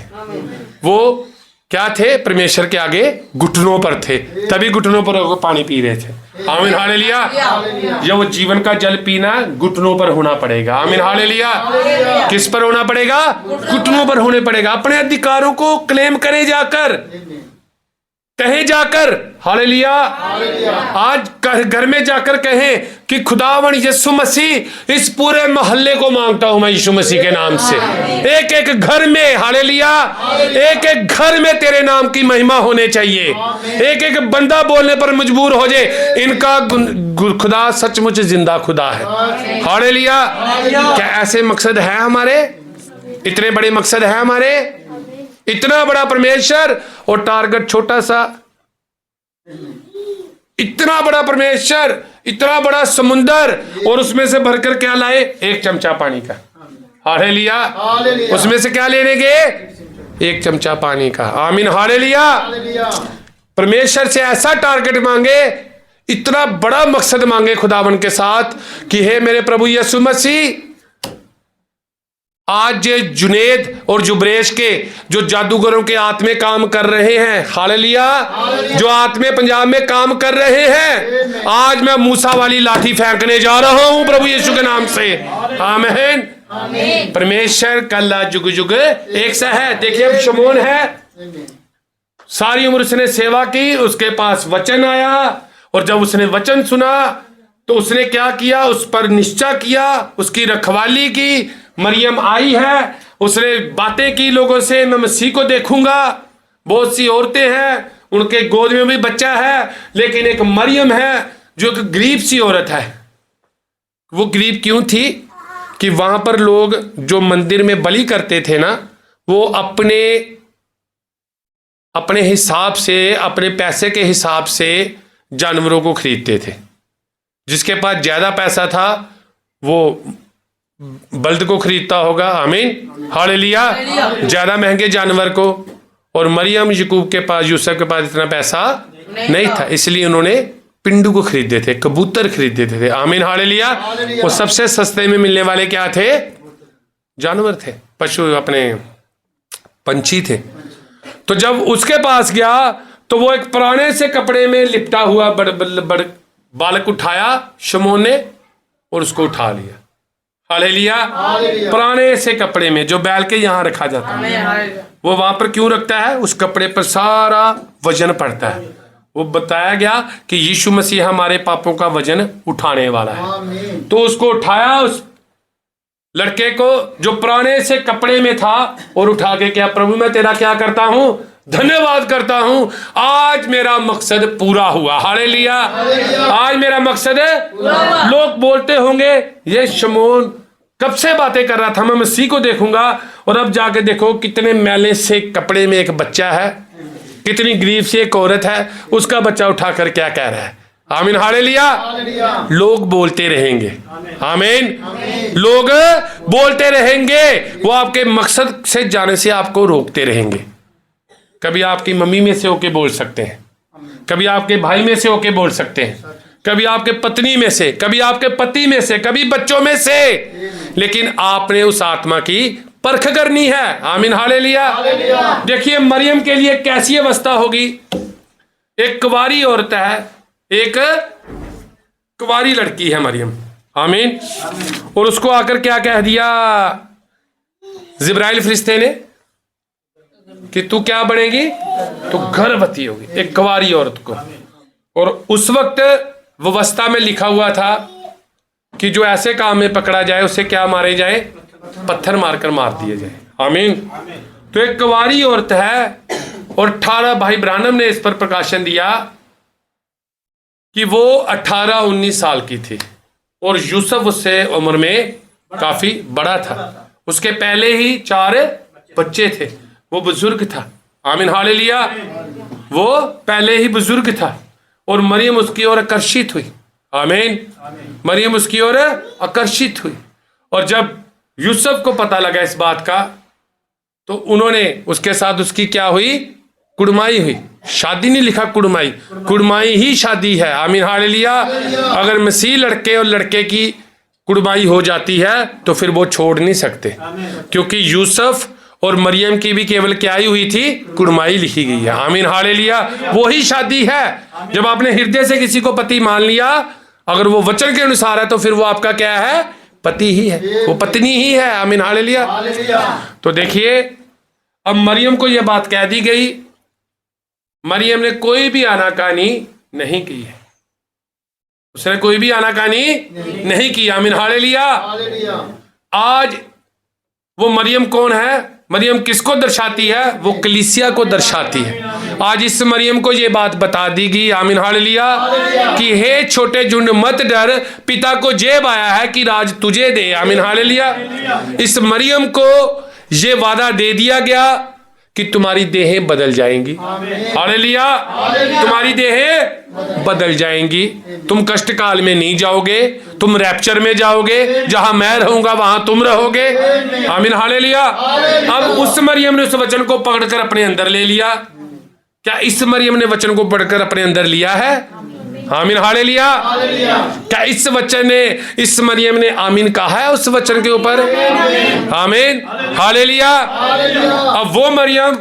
वो क्या थे? परमेश्वर के आगे घुटनों पर थे, तभी घुटनों पर पानी पी रहे थे। आमीन। हालेलुया। जब वो जीवन का जल पीना घुटनों पर होना पड़ेगा। आमीन। हालेलुया। किस पर होना पड़ेगा? घुटनों पर होने पड़ेगा। अपने अधिकारों को क्लेम करे जाकर, कहे जाकर। हालेलुया। आज घर में जाकर कहें कि खुदावन यीशु मसीह, इस पूरे मोहल्ले को मांगता हूं मैं यीशु मसीह के नाम से। एक एक घर में, हालेलुया, एक एक घर में तेरे नाम की महिमा होने चाहिए। एक एक बंदा बोलने पर मजबूर हो जाए, इनका खुदा सचमुच जिंदा खुदा है। हालेलुया। क्या ऐसे मकसद है हमारे? इतने बड़े मकसद है हमारे? इतना बड़ा परमेश्वर और टारगेट छोटा सा। इतना बड़ा परमेश्वर, इतना बड़ा समुंदर, और उसमें से भरकर क्या लाए? 1 चमचा पानी का। हालेलुया। उसमें से क्या लेने गए? 1 चमचा पानी का। आमीन। हालेलुया। परमेश्वर से ऐसा टारगेट मांगे, इतना बड़ा मकसद मांगे खुदावन के साथ कि हे मेरे प्रभु यीशु मसीह, आज जे जुनेद और जुबरेश के जो जादूगरों के आत्मे काम कर रहे हैं, हालेलुया, जो आत्मे पंजाब में काम कर रहे हैं, आज मैं मूसा वाली लाठी फेंकने जा रहा हूं प्रभु यीशु के नाम से। आमीन। परमेश्वर कल्ला जुग जुग एक सा है। देखिए अब शमौन है, सारी उम्र उसने सेवा की, उसके पास वचन आया, और जब उसने वचन सुना तो उसने क्या किया? उस पर निश्चय किया, उसकी रखवाली की। मरियम आई है, उसने बातें की लोगों से, मैं मसीह को देखूंगा। बहुत सी औरतें हैं, उनके गोद में भी बच्चा है, लेकिन एक मरियम है जो एक गरीब सी औरत है। वो गरीब क्यों थी? कि वहां पर लोग जो मंदिर में बलि करते थे ना, वो अपने हिसाब से, अपने पैसे के हिसाब से जानवरों को खरीदते थे। जिसके पास ज्यादा पैसा था वो बल्द को खरीदता होगा। आमीन। हालेलुया। ज्यादा महंगे जानवर को, और मरियम याकूब के पास, यूसुफ के पास इतना पैसा नहीं था, इसलिए उन्होंने पिंडू को खरीदे थे, कबूतर खरीदे थे। आमीन हालेलुया। वो सबसे सस्ते में मिलने वाले क्या थे? जानवर थे, पशु, अपने पंछी थे। तो जब उसके पास गया तो वो एक पुराने से कपड़े में लिपटा हुआ बड़ बालक उठाया शमौन ने और उसको उठा लिया। हालेलुया। पुराने से कपड़े में जो बैल के यहाँ रखा जाता है, वो वहां पर क्यों रखता है? उस कपड़े पर सारा वजन पड़ता है। वो बताया गया कि यीशु मसीह हमारे पापों का वजन उठाने वाला है। तो उसको उठाया, उस लड़के को जो पुराने से कपड़े में था, और उठा के क्या, प्रभु मैं तेरा क्या करता हूं? धन्यवाद करता हूं, आज मेरा मकसद पूरा हुआ। हालेलुया। आज मेरा मकसद है। लोग बोलते होंगे ये शमौन कब से बातें कर रहा था, मैं मसीह को देखूंगा, और अब जाके देखो कितने मैले से कपड़े में एक बच्चा है, कितनी गरीब सी एक औरत है, उसका बच्चा उठाकर क्या कह रहा है। आमीन हालेलुया। लोग बोलते रहेंगे। आमीन। लोग बोलते रहेंगे, वो आपके मकसद से जाने से आपको रोकते रहेंगे। कभी आपकी मम्मी में से होके बोल सकते हैं, कभी आपके भाई में से होके बोल सकते हैं, कभी आपके पत्नी में से, कभी आपके पति में से, कभी बच्चों में से, लेकिन आपने उस आत्मा की परख करनी है। आमीन हालेलुया। देखिए मरियम के लिए कैसी अवस्था होगी। एक कुंवारी औरत है, एक कुंवारी लड़की है मरियम। आमीन। और उसको आकर क्या कह दिया जिब्राइल फरिश्ते ने कि तू क्या बनेगी? तो गर्भवती होगी, एक कुंवारी औरत को। और उस वक्त व्यवस्था में लिखा हुआ था कि जो ऐसे काम में पकड़ा जाए उसे क्या मारे जाए? पत्थर मारकर मार दिए जाए। आमीन। तो एक कुंवारी औरत है, और 18 भाई ब्रानम ने इस पर प्रकाशन दिया कि वो 18-19 साल की थी, और यूसुफ उससे उम्र में काफी बड़ा था। उसके पहले ही 4 बच्चे थे, वो बुजुर्ग था। आमीन हालेलुया। वो पहले ही बुजुर्ग था, और मरियम उसकी ओर आकर्षित हुई। आमीन। मरियम उसकी ओर आकर्षित हुई, और जब यूसुफ को पता लगा इस बात का, तो उन्होंने उसके साथ उसकी क्या हुई? कुड़माई हुई। शादी नहीं लिखा, कुड़माई। कुड़माई ही शादी है। आमीन हालेलुया। अगर मसीह लड़के और लड़के की कुड़माई हो जाती है तो फिर वो छोड़ नहीं सकते, क्योंकि यूसुफ और मरियम की भी केवल क्या ही हुई थी? कुड़माई लिखी गई है। आमीन हालेलुया। वो ही शादी है। जब आपने हृदय से किसी को पति मान लिया, अगर वो वचन के अनुसार है, तो फिर वो आपका क्या है? पति ही है, वो पत्नी ही है। आमीन हालेलुया। तो देखिए अब मरियम को यह बात कह दी गई। मरियम ने कोई भी आनाकानी नहीं की है, उसने कोई भी आनाकानी नहीं की। आमीन हालेलुया। आज वो मरियम कौन है? मरियम किसको दर्शाती है? वो कलीसिया को दर्शाती है। आज इस मरियम को ये बात बता दी गई। आमीन हालेलुया। कि हे छोटे झुंड मत डर, पिता को जेब आया है कि राज तुझे दे। आमीन हालेलुया। इस मरियम को ये वादा दे दिया गया कि तुम्हारी देहें बदल जाएंगी। हालेलुया। तुम्हारी देहें बदल जाएंगी, तुम कष्ट काल में नहीं जाओगे, तुम रैप्चर में जाओगे, जहां मैं रहूंगा वहां तुम रहोगे। आमीन हालेलुया। अब उस मरियम ने उस वचन को पकड़कर अपने अंदर ले लिया। क्या इस मरियम ने वचन को पकड़कर अपने अंदर लिया है? आमीन हालेलुया। क्या इस वचन ने, इस मरियम ने आमीन कहा है उस वचन के ऊपर? आमीन हालेलुया। अब वो मरियम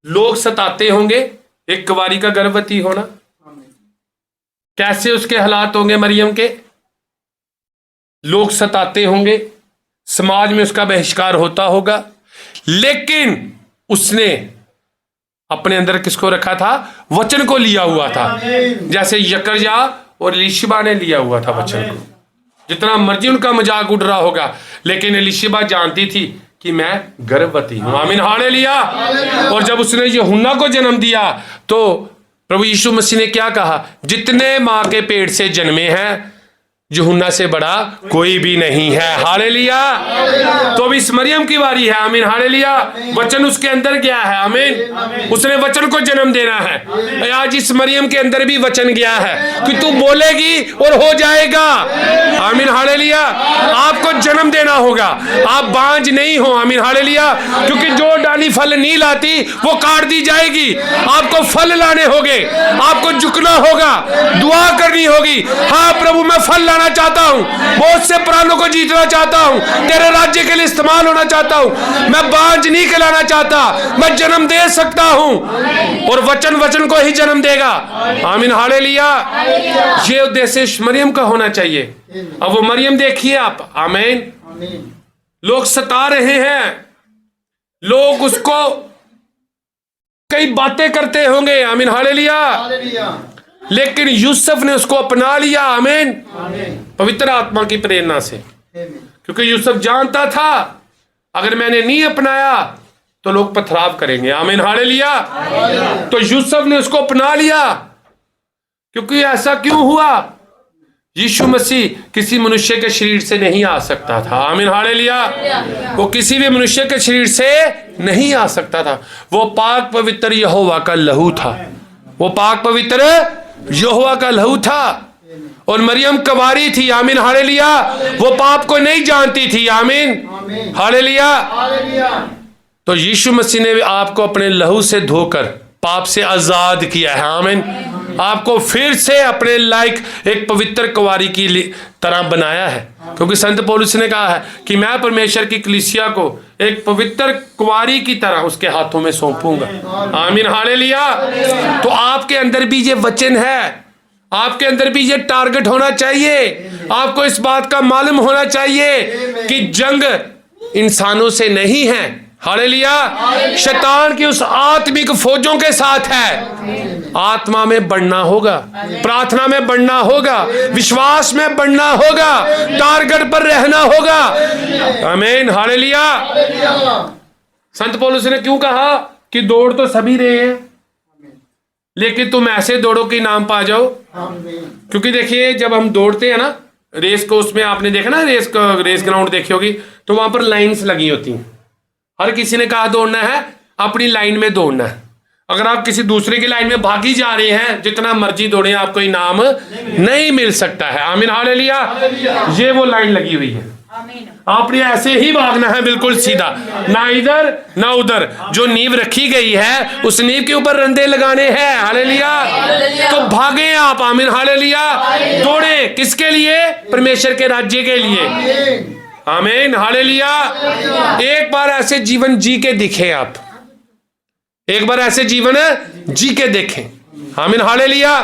लोग सताते होंगे, एक कुंवारी का गर्भवती होना, कैसे उसके हालात होंगे मरियम के? लोग सताते होंगे, समाज में उसका बहिष्कार होता होगा, लेकिन उसने अपने अंदर किसको रखा था? वचन को लिया हुआ था। जैसे यकरया और एलीशिबा ने लिया हुआ था वचन को। जितना मर्जी उनका मजाक उड़ रहा होगा, लेकिन एलीशिबा जानती थी कि मैं गर्भवती हूं। आमीन हालेलुया। और जब उसने यूहन्ना को जन्म दिया तो प्रभु यीशु मसीह ने क्या कहा? जितने मां के पेट से जन्मे हैं, यूहन्ना से बड़ा कोई भी नहीं है। हालेलुया। तो अब इस मरियम की बारी है। आमीन। हालेलुया। वचन उसके अंदर गया है। आमीन। उसने वचन को जन्म देना है। आज इस मरियम के अंदर भी वचन गया है कि तू बोलेगी और हो जाएगा। आमीन। हालेलुया। आपको जन्म देना होगा। आप बांझ नहीं हो। आमीन। हालेलुया। क्योंकि जो डाली फल नहीं लाती वो काट दी जाएगी। आपको फल लाने होंगे। आपको झुकना होगा, दुआ करनी होगी। हाँ प्रभु, मैं फल लाना चाहता हूँ, बहुत से प्राणों को जीतना चाहता हूँ, तेरे राज्य के लिए इस्तेमाल होना चाहता हूँ। मैं बांझ नहीं कहलाना चाहता, मैं जन्म दे सकता हूँ। और वचन को ही जन्म देगा। आमीन। हालेलुया। ये उद्देश्य मरियम का होना चाहिए। अब वो मरियम देखिए आप। आमीन। लोग सता रहे हैं, लोग उसको कई बातें करते होंगे। आमीन। हालेलुया। लेकिन यूसुफ ने उसको अपना लिया। आमीन। पवित्र आत्मा की प्रेरणा से। क्योंकि यूसुफ जानता था अगर मैंने नहीं अपनाया तो लोग पथराव करेंगे। आमीन। हालेलुया। तो यूसुफ ने उसको अपना लिया। क्योंकि ऐसा क्यों हुआ? यीशु मसीह किसी मनुष्य के शरीर से नहीं आ सकता था। आमीन। हालेलुया। वो किसी भी मनुष्य के शरीर से नहीं आ सकता था। वो पाक पवित्र यहोवा का लहू था। वो पाक पवित्र यहोवा का लहू था। और मरियम कुंवारी थी। आमीन। हालेलुया। वो पाप को नहीं जानती थी। आमीन। हालेलुया। तो यीशु मसीह ने भी आपको अपने लहू से धोकर पाप से आजाद किया है। आमीन। आपको फिर से अपने लायक एक पवित्र कुंवारी की तरह बनाया है। क्योंकि संत पौलुस ने कहा है कि मैं परमेश्वर की कलीसिया को एक पवित्र कुंवारी की तरह उसके हाथों में सौंपूंगा। आमीन। हालेलुया। तो आपके अंदर भी ये वचन है, आपके अंदर भी ये टारगेट होना चाहिए। आपको इस बात का मालूम होना चाहिए कि जंग इंसानों से नहीं है। हालेलुया। शैतान की उस आत्मिक फौजों के साथ है। आत्मा में बढ़ना होगा, प्रार्थना में बढ़ना होगा, विश्वास में बढ़ना होगा, टारगेट पर रहना होगा। आमीन। हालेलुया। संत पौलुस ने क्यों कहा कि दौड़ तो सभी रहे हैं, लेकिन तुम ऐसे दौड़ो कि नाम पा जाओ। क्योंकि देखिए, जब हम दौड़ते हैं ना रेस को, उसमें आपने देखा ना रेस ग्राउंड देखी होगी, तो वहां पर लाइंस लगी होती हैं। हर किसी ने कहा दौड़ना है, अपनी लाइन में दौड़ना है। अगर आप किसी दूसरे की लाइन में भागी जा रहे हैं, जितना मर्जी दौड़े, आपको इनाम नहीं मिल सकता है। आमीन। हालेलुया। ये वो लाइन लगी हुई है। आपने ऐसे ही भागना है, बिल्कुल सीधा, ना इधर ना उधर। जो नींव रखी गई है उस नींव के ऊपर रंदे लगाने हैं। हालेलुया। तो भागे आप। आमीन। हालेलुया। दौड़े किसके लिए? परमेश्वर के राज्य के लिए। आमीन। हालेलुया। एक बार ऐसे जीवन जी के दिखे आप, एक बार ऐसे जीवन जी के देखें। आमीन। हालेलुया।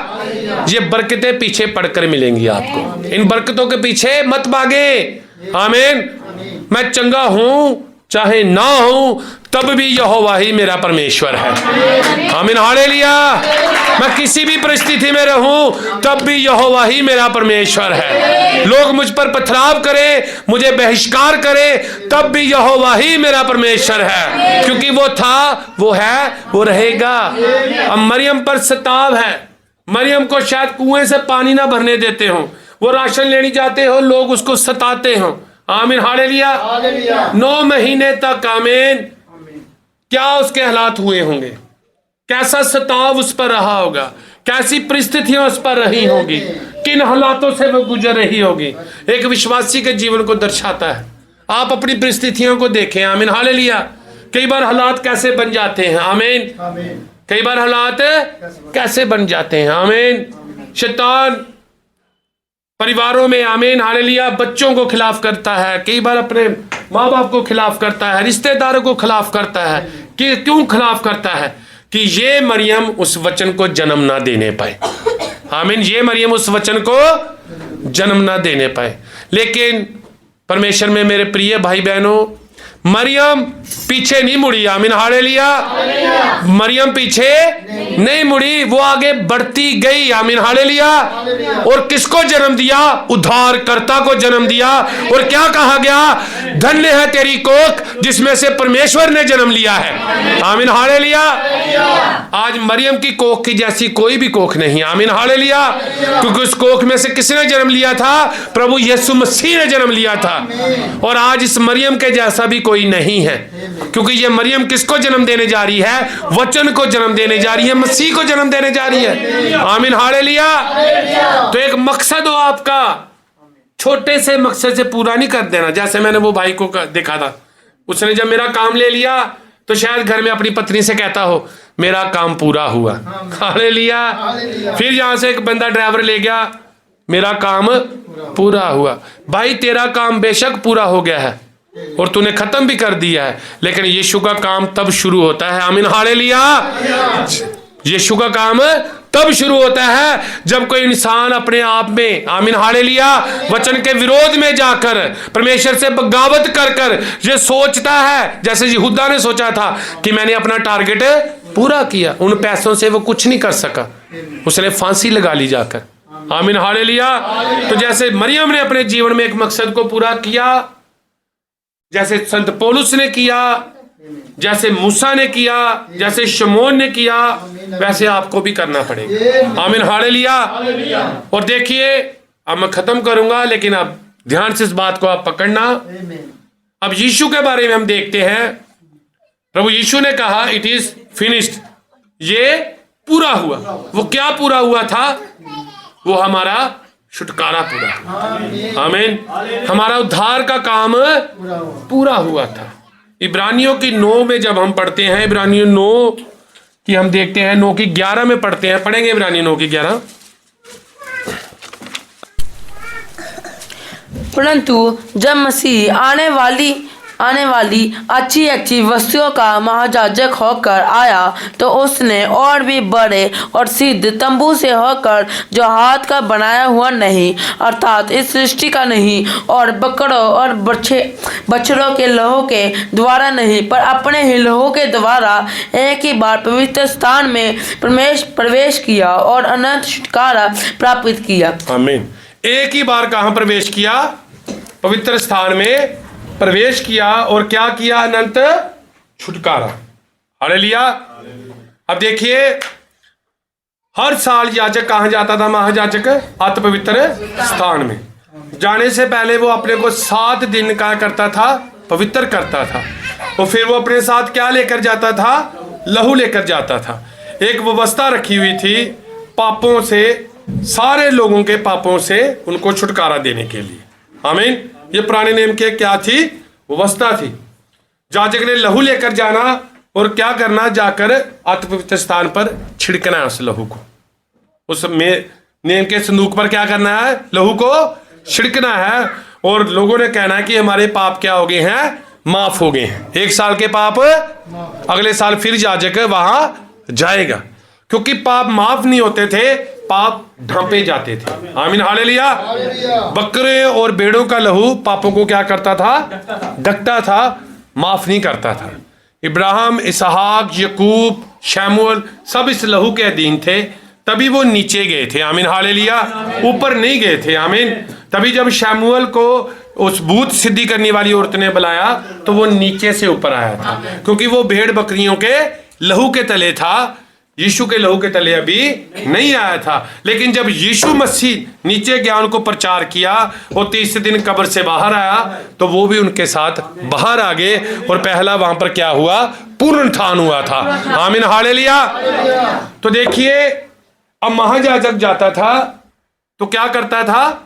ये बरकतें पीछे पड़कर मिलेंगी आपको। इन बरकतों के पीछे मत भागे। आमीन। मैं चंगा हूं चाहे ना हूं, तब भी यहोवा ही मेरा परमेश्वर है। आमीन। हालेलुया। मैं किसी भी परिस्थिति में रहूं, तब भी यहोवा ही मेरा परमेश्वर है। लोग मुझ पर पथराव करें, मुझे बहिष्कार करें, तब भी यहोवा ही मेरा परमेश्वर है। क्योंकि वो था, वो है, वो रहेगा। अब मरियम पर सताव है। मरियम को शायद कुएं से पानी ना भरने देते हो, वो राशन लेने जाते हो, लोग उसको सताते हो। आमीन। हालेलुया। 9 महीने तक। आमीन। क्या उसके हालात हुए होंगे, कैसा सताव उस पर रहा होगा, कैसी परिस्थितियां उस पर रही होंगी, किन हालातों से वो गुजर रही होगी। एक विश्वासी के जीवन को दर्शाता है। आप अपनी परिस्थितियों को देखें। आमीन। हालेलुया। कई बार हालात कैसे बन जाते हैं। आमीन। कई बार हालात कैसे बन जाते हैं। आमीन। शैतान परिवारों में, आमीन, हालेलुया, बच्चों को खिलाफ करता है, कई बार अपने माँ बाप को खिलाफ करता है, रिश्तेदारों को खिलाफ करता है। कि क्यों खिलाफ करता है? कि ये मरियम उस वचन को जन्म ना देने पाए। आमीन। ये मरियम उस वचन को जन्म ना देने पाए। लेकिन परमेश्वर में मेरे प्रिय भाई बहनों, मरियम पीछे नहीं मुड़ी। आमीन हालेलुया। मरियम पीछे नहीं मुड़ी, वो आगे बढ़ती गई। आमीन हालेलुया। और किसको जन्म दिया? उद्धारकर्ता को जन्म दिया। और क्या कहा गया? धन्य है तेरी कोख जिसमें से परमेश्वर ने जन्म लिया है। आमीन हालेलुया। आज मरियम की कोख की जैसी कोई भी कोख नहीं। आमीन हालेलुया। क्योंकि उस कोख में से किसने जन्म लिया था? प्रभु यीशु मसीह ने जन्म लिया था। और आज इस मरियम के जैसा भी कोई नहीं है, क्योंकि ये मरियम किसको जन्म देने जा रही है? वचन को जन्म देने जा रही है, मसीह को जन्म देने जा रही है। आमीन हालेलुया। तो एक मकसद हो आपका, छोटे से मकसद से पूरा नहीं कर देना। जैसे मैंने वो भाई को देखा था, उसने जब मेरा काम ले लिया तो शायद घर में अपनी पत्नी से कहता हो मेरा काम पूरा हुआ। हालेलुया। फिर यहां से एक बंदा ड्राइवर ले गया, मेरा काम पूरा हुआ। भाई तेरा काम बेशक पूरा हो गया है और तूने खत्म भी कर दिया है, लेकिन यीशु का काम तब शुरू होता है। आमीन हालेलुया। यीशु का काम तब शुरू होता है जब कोई इंसान अपने आप में, आमीन हालेलुया, वचन के विरोध में जाकर परमेश्वर से बगावत कर कर ये सोचता है, जैसे यहूदा ने सोचा था कि मैंने अपना टारगेट पूरा किया। उन पैसों से वो कुछ नहीं कर सका, उसने फांसी लगा ली जाकर। आमीन हालेलुया। तो जैसे मरियम ने अपने जीवन में एक मकसद को पूरा किया, जैसे संत पौलुस ने किया, जैसे मूसा ने किया, जैसे शमौन ने किया, वैसे आपको भी करना पड़ेगा। आमीन हालेलुया। और देखिए, अब मैं खत्म करूंगा, लेकिन अब ध्यान से इस बात को आप पकड़ना। अब यीशु के बारे में हम देखते हैं। प्रभु यीशु ने कहा इट इज फिनिश्ड, ये पूरा हुआ। वो क्या पूरा हुआ था? वो हमारा छुटकारा पूरा हुआ। आमीन। हमारा उद्धार का काम पूरा हुआ था। इब्रानियों की 9 में जब हम पढ़ते हैं, इब्रानियों 9 की हम देखते हैं, 9 की 11 में पढ़ते हैं। पढ़ेंगे इब्रानियों 9 की 11। परंतु जब मसीह आने वाली अच्छी अच्छी वस्तुओं का महायाजक होकर आया तो उसने और भी बड़े और सिद्ध तंबू से होकर, जो हाथ का बनाया हुआ नहीं, अर्थात इस सृष्टि का नहीं, और बकरों और बछड़ों के लहू के द्वारा नहीं, पर अपने ही लहू के द्वारा एक ही बार पवित्र स्थान में प्रवेश किया और अनंत छुटकारा प्राप्त किया। आमीन। एक ही बार कहां प्रवेश किया? पवित्र स्थान में प्रवेश किया। और क्या किया? अनंत छुटकारा। हालेलुया। अब देखिए, हर साल याजक कहां जाता था? महायाजक अति पवित्र स्थान में जाने से पहले वो अपने को 7 दिन का करता था, पवित्र करता था। और फिर वो अपने साथ क्या लेकर जाता था? लहू लेकर जाता था। एक व्यवस्था रखी हुई थी पापों से, सारे लोगों के पापों से उनको छुटकारा देने के लिए। आमीन। ये पुराने नियम के क्या थी? व्यवस्था थी। याजक ने लहू लेकर जाना और क्या करना? जाकर अति पवित्र स्थान पर छिड़कना है उस लहू को। उस नियम के संदूक पर क्या करना है? लहू को छिड़कना है। और लोगों ने कहना है कि हमारे पाप क्या हो गए हैं? माफ हो गए हैं। 1 साल के पाप अगले साल फिर याजक वहां जाएगा, क्योंकि पाप माफ नहीं होते थे, पाप ढांपे जाते थे। आमीन हालेलुया। बकरे और भेड़ों का लहू पापों को क्या करता था? ढकता था, माफ नहीं करता था। इब्राहिम, इसहाक, यकूब, शमूएल सब इस लहू के अधीन थे, तभी वो नीचे गए थे। आमीन हालेलुया। ऊपर नहीं गए थे। आमीन। तभी जब शमूएल को उस भूत सिद्धि करने वाली औरत ने बुलाया तो वो नीचे से ऊपर आया था, क्योंकि वो भेड़ बकरियों के लहू के तले था, यीशु के लहू के तले अभी नहीं आया था। लेकिन जब यीशु मसीह नीचे गया, उनको प्रचार किया और 30 दिन कब्र से बाहर आया, तो वो भी उनके साथ बाहर आ गए। और पहला वहां पर क्या हुआ? पुनरुत्थान हुआ था। आमीन हालेलुया। तो देखिए, अब महायाजक जाता था तो क्या करता था?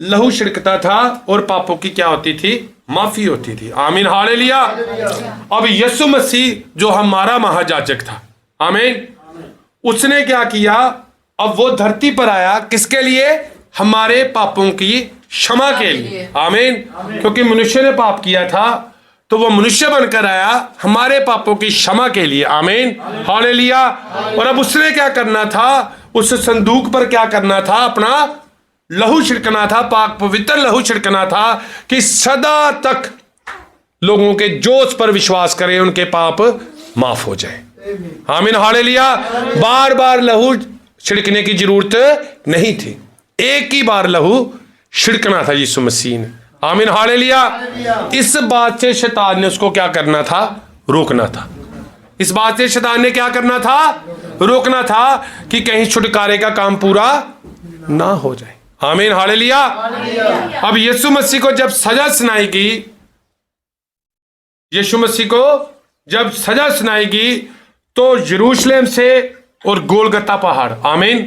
लहू छिड़कता था और पापों की क्या होती थी? माफी होती थी। आमीन हालेलुया। अब यीशु मसीह जो हमारा महायाजक था, आमीन, उसने क्या किया? अब वो धरती पर आया, किसके लिए? हमारे पापों की क्षमा के लिए। आमीन। क्योंकि मनुष्य ने पाप किया था, तो वो मनुष्य बनकर आया हमारे पापों की क्षमा के लिए। आमीन हालेलुया। और अब उसने क्या करना था? उस संदूक पर क्या करना था? अपना लहू छिड़कना था, पाक पवित्र लहू छिड़कना था, कि सदा तक लोगों के जो उस पर विश्वास करें उनके पाप माफ हो जाए। आमीन हालेलुया। बार बार लहू छिड़कने की जरूरत नहीं थी, एक ही बार लहू छिड़कना था यीशु मसीह ने। आमीन हालेलुया। इस बात से शैतान ने उसको क्या करना था? रोकना था। इस बात से शैतान ने क्या करना था? रोकना था कि कहीं छुटकारे का काम पूरा ना हो जाए। आमीन हालेलुया। अब यीशु मसीह को जब सजा सुनाई गई, यीशु मसीह को जब सजा सुनाई गई तो यरूशलेम से और गोलगत्ता पहाड़, आमीन,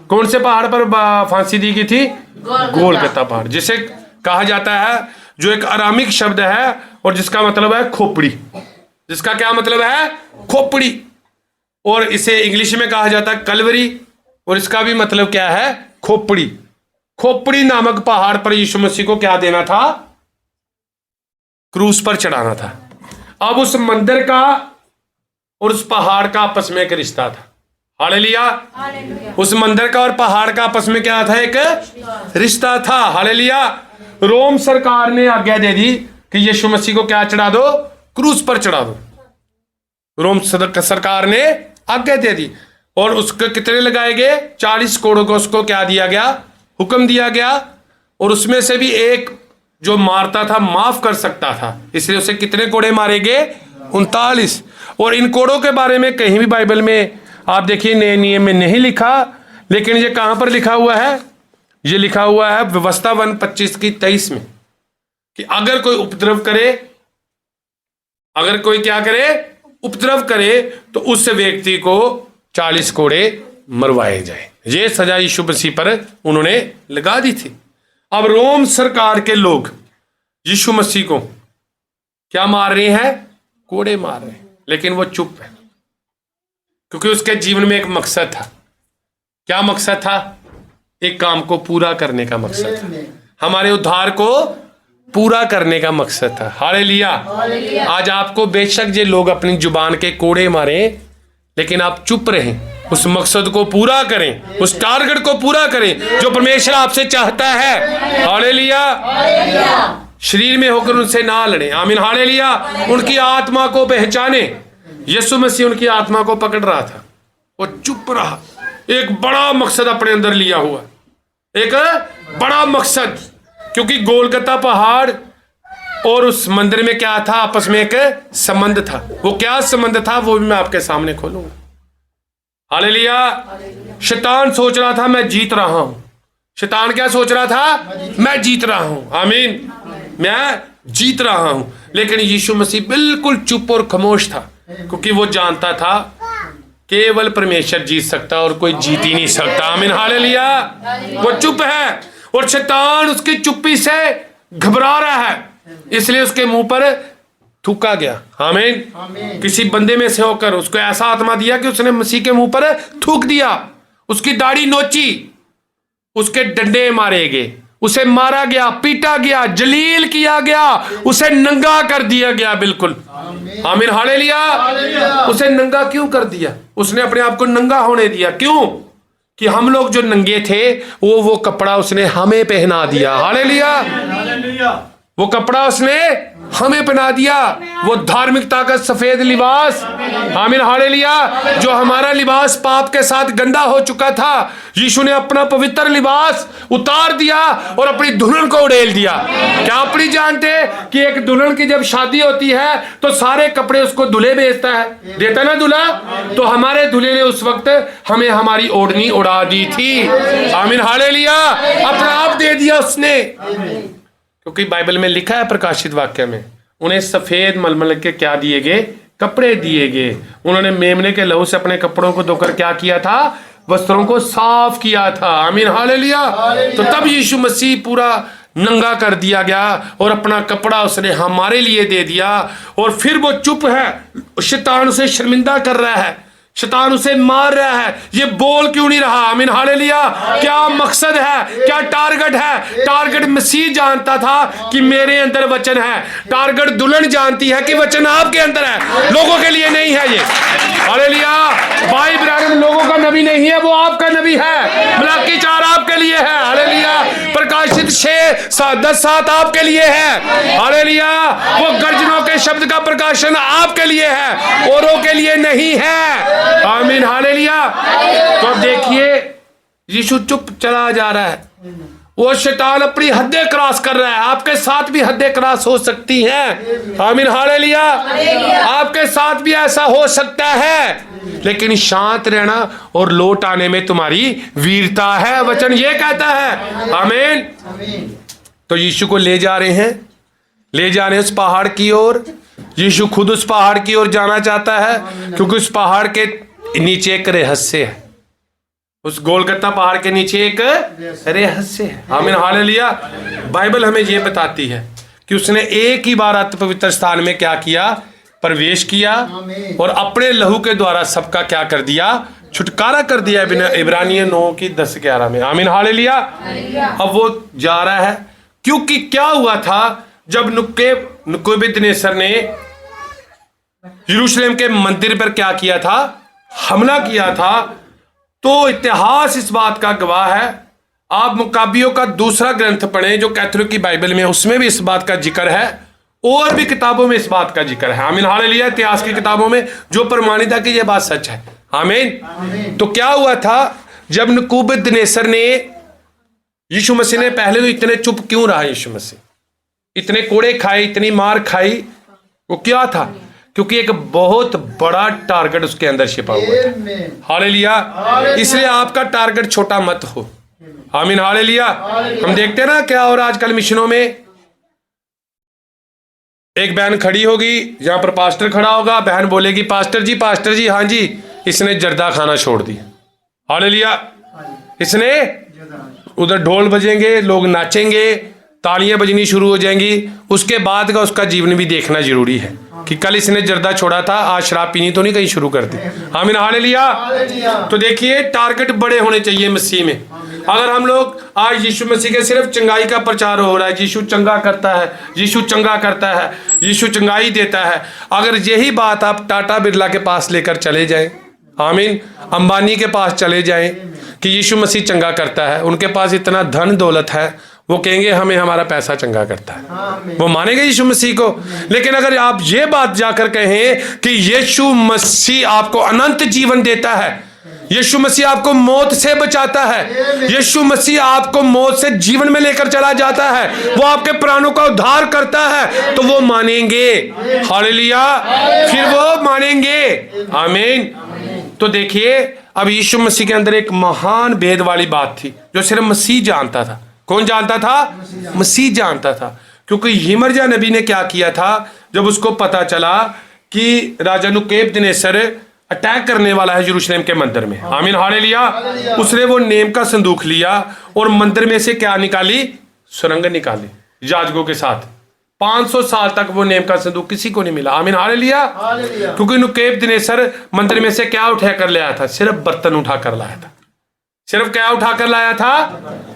कौन से पहाड़ पर फांसी दी गई थी? गोलगत्ता पहाड़, जिसे कहा जाता है, जो एक अरामिक शब्द है और जिसका मतलब है खोपड़ी। जिसका क्या मतलब है? खोपड़ी। और इसे इंग्लिश में कहा जाता है कलवरी, और इसका भी मतलब क्या है? खोपड़ी। खोपड़ी नामक पहाड़ पर यीशु मसीह को क्या देना था? क्रूस पर चढ़ाना था। अब उस मंदिर का और उस पहाड़ का आपस में एक रिश्ता था। हालेलुया। उस मंदिर का और पहाड़ का आपस में क्या था? एक रिश्ता था। हालेलुया। रोम सरकार ने आज्ञा दे दी कि यीशु मसीह को क्या चढ़ा दो? क्रूस पर चढ़ा दो। रोम सरकार ने आज्ञा दे दी और उसके कितने लगाए गए? 40 कोड़ों को उसको क्या दिया गया? हुक्म दिया गया। और उसमें से भी एक जो मारता था माफ कर सकता था, इसलिए उसे कितने कोड़े मारे गए? 39। और इन कोड़ों के बारे में कहीं भी बाइबल में आप देखिए नए नियम में नहीं लिखा, लेकिन ये कहां पर लिखा हुआ है? ये लिखा हुआ है व्यवस्था 1:25-23 में कि अगर कोई उपद्रव करे, अगर कोई क्या करे? उपद्रव करे, तो उस व्यक्ति को 40 कोड़े मरवाए जाए। ये सजा यीशु मसीह पर उन्होंने लगा दी थी। अब रोम सरकार के लोग यीशु मसीह को क्या मार रहे हैं? कोड़े मार रहे हैं, लेकिन वो चुप है, क्योंकि उसके जीवन में एक मकसद था। क्या मकसद था? एक काम को पूरा करने का मकसद था, हमारे उद्धार को पूरा करने का मकसद था। हालेलुया। आज आपको बेशक ये लोग अपनी जुबान के कोड़े मारे, लेकिन आप चुप रहें, उस मकसद को पूरा करें, उस टारगेट को पूरा करें जो परमेश्वर आपसे चाहता है। हालेलुया। शरीर में होकर उनसे ना लड़ें। आमीन हालेलुया। उनकी आत्मा को पहचाने। यीशु मसीह उनकी आत्मा को पकड़ रहा था, वो चुप रहा। एक बड़ा मकसद अपने अंदर लिया हुआ, एक बड़ा मकसद, क्योंकि गोलगत्ता पहाड़ और उस मंदिर में क्या था? आपस में एक संबंध था। वो क्या संबंध था? वो भी मैं आपके सामने खोलूंगा। हालेलुया। शैतान सोच रहा था मैं जीत रहा हूं। शैतान क्या सोच रहा था? मैं जीत रहा हूं। आमीन, मैं जीत रहा हूं। लेकिन यीशु मसीह बिल्कुल चुप और खामोश था, क्योंकि वो जानता था केवल परमेश्वर जीत सकता और कोई जीत ही नहीं सकता। आमीन हालेलुया। वो चुप है और शैतान उसकी चुप्पी से घबरा रहा है, इसलिए उसके मुंह पर थूका गया। आमीन। किसी बंदे में से होकर उसको ऐसा आत्मा दिया कि उसने मसीह के मुंह पर थूक दिया, उसकी दाढ़ी नोची, उसके डंडे मारे गए, उसे मारा गया, पीटा गया, जलील किया गया, उसे नंगा कर दिया गया। बिल्कुल। आमीन हालेलुया। उसे नंगा क्यों कर दिया? उसने अपने आप को नंगा होने दिया। क्यों? कि हम लोग जो नंगे थे वो कपड़ा उसने हमें पहना दिया। हालेलुया। वो कपड़ा उसने हमें पहना दिया, वो धार्मिकता का सफेद लिबास। आमीन हालेलुया। जो हमारा लिबास पाप के साथ गंदा हो चुका था, यीशु ने अपना पवित्र लिबास उतार दिया और अपनी दुल्हन को उड़ेल दिया। क्या आप नहीं जानते कि एक दुल्हन की जब शादी होती है तो सारे कपड़े उसको दूल्हे भेजता है, देता ना दूल्हा? तो हमारे दूल्हे ने उस वक्त हमें हमारी ओढ़नी उड़ा दी थी। आमीन हालेलुया। अपना आप दे दिया उसने, क्योंकि बाइबल में लिखा है प्रकाशित वाक्य में, उन्हें सफेद मलमल के क्या दिए गए? कपड़े दिए गए। उन्होंने मेमने के लहू से अपने कपड़ों को धोकर क्या किया था? वस्त्रों को साफ किया था। आमीन हालेलुया। तो तब यीशु मसीह पूरा नंगा कर दिया गया और अपना कपड़ा उसने हमारे लिए दे दिया। और फिर वो चुप है, शैतान उसे शर्मिंदा कर रहा है, शैतान उसे मार रहा है, ये बोल क्यों नहीं रहा? आमीन हालेलुया। क्या मकसद है? क्या टारगेट है? टारगेट मसीह जानता था कि मेरे अंदर वचन है। टारगेट दुल्हन जानती है कि वचन आपके अंदर है, लोगों के लिए नहीं है ये। हालेलुया। भाई इब्राहिम लोगों का नबी नहीं है, वो आपका नबी है। मलाकी 4 आपके लिए है। हालेलुया। प्रकाशित 6:10-7 आपके लिए है। हालेलुया। वो गर्जनों के शब्द का प्रकाशन आपके लिए है, औरों के लिए नहीं है। आमीन। हालेलुया। तो अब देखिए यीशु चुप चला जा रहा है। वो शैतान अपनी हदें क्रॉस कर रहा है। आपके साथ भी हदें क्रॉस हो सकती हैं। आमीन। हालेलुया। आपके साथ भी ऐसा हो सकता है, लेकिन शांत रहना और लौट आने में तुम्हारी वीरता है, वचन ये कहता है। आमीन। तो यीशु को ले जा रहे हैं, ले जा रहे हैं उस पहाड़ की ओर। यीशु खुद उस पहाड़ की ओर जाना चाहता है, क्योंकि उस पहाड़ के नीचे एक रहस्य है। उस गोलगत्ता पहाड़ के नीचे एक रहस्य है। आमीन। हालेलुया। बाइबल हमें यह बताती है कि उसने एक ही बार अति पवित्र स्थान में क्या किया, प्रवेश किया, और अपने लहू के द्वारा सबका क्या कर दिया, छुटकारा कर दिया। इब्रानियों 9:10-11 में। आमीन। हालेलुया। अब वो जा रहा है, क्योंकि क्या हुआ था जब नबूकदनेस्सर ने यरूशलेम के मंदिर पर क्या किया था, हमला किया था। तो इतिहास इस बात का गवाह है। आप मुकाबियों का दूसरा ग्रंथ पढ़ें जो कैथोलिक की बाइबल में, उसमें भी इस बात का जिक्र है, और भी किताबों में इस बात का जिक्र है। आमीन। हालेलुया। इतिहास की किताबों में जो प्रमाणित है कि यह बात सच है। आमीन। तो क्या हुआ था जब नबूकदनेस्सर ने, यीशु मसीह ने पहले तो इतने चुप क्यों रहा, यीशु मसीह इतने कोड़े खाए, इतनी मार खाई, वो क्या था, क्योंकि एक बहुत बड़ा टारगेट उसके अंदर छिपा हुआ था। हालेलुया। इसलिए आपका टारगेट छोटा मत हो। आमीन। हालेलुया। हम देखते हैं ना क्या हो रहा आजकल मिशनों में। एक बहन खड़ी होगी, यहां पर पास्टर खड़ा होगा, बहन बोलेगी पास्टर जी हाँ जी, इसने जर्दा खाना छोड़ दिया। हालेलुया। इसने, उधर ढोल बजेंगे, लोग नाचेंगे, तालियां बजनी शुरू हो जाएंगी। उसके बाद का उसका जीवन भी देखना जरूरी है कि कल इसने जर्दा छोड़ा था, आज शराब पीनी तो नहीं कहीं शुरू कर दी। आमीन। हालेलुया। तो देखिए टारगेट बड़े होने चाहिए मसीह में। अगर हम लोग आज यीशु मसीह के सिर्फ चंगाई का प्रचार हो रहा है, यीशु चंगा करता है, यीशु चंगा करता है, यीशु चंगाई देता है, अगर यही बात आप टाटा बिरला के पास लेकर चले जाएं, आमीन, अंबानी के पास चले जाएं कि यीशु मसीह चंगा करता है, उनके पास इतना धन दौलत है, वो कहेंगे हमें हमारा पैसा चंगा करता है, वो मानेंगे यीशु मसीह को। लेकिन अगर आप ये बात जाकर कहें कि यीशु मसीह आपको अनंत जीवन देता है, यीशु मसीह आपको मौत से बचाता है, यीशु मसीह आपको मौत से जीवन में लेकर चला जाता है, वो आपके प्राणों का उद्धार करता है, तो वो मानेंगे। हालेलुया। फिर वो मानेंगे। आमीन। तो देखिए अब यीशु मसीह के अंदर एक महान भेद वाली बात थी जो सिर्फ मसीह जानता था। कौन जानता था? मसीह जानता था। क्योंकि यिर्मयाह नबी ने क्या किया था, जब उसको पता चला कि राजा नबूकदनेस्सर अटैक करने वाला है यरूशलेम के मंदिर में। आमीन। हालेलुया। उसने वो नेम का संदूक लिया और मंदिर में से क्या निकाली? सुरंग निकाली याजकों के साथ। 500 साल तक वो नेम का संदूक किसी को नहीं मिला। आमीन। हालेलुया। क्योंकि नबूकदनेस्सर मंदिर में से क्या उठा कर लाया था? सिर्फ बर्तन उठा कर लाया था। सिर्फ क्या उठा कर लाया था?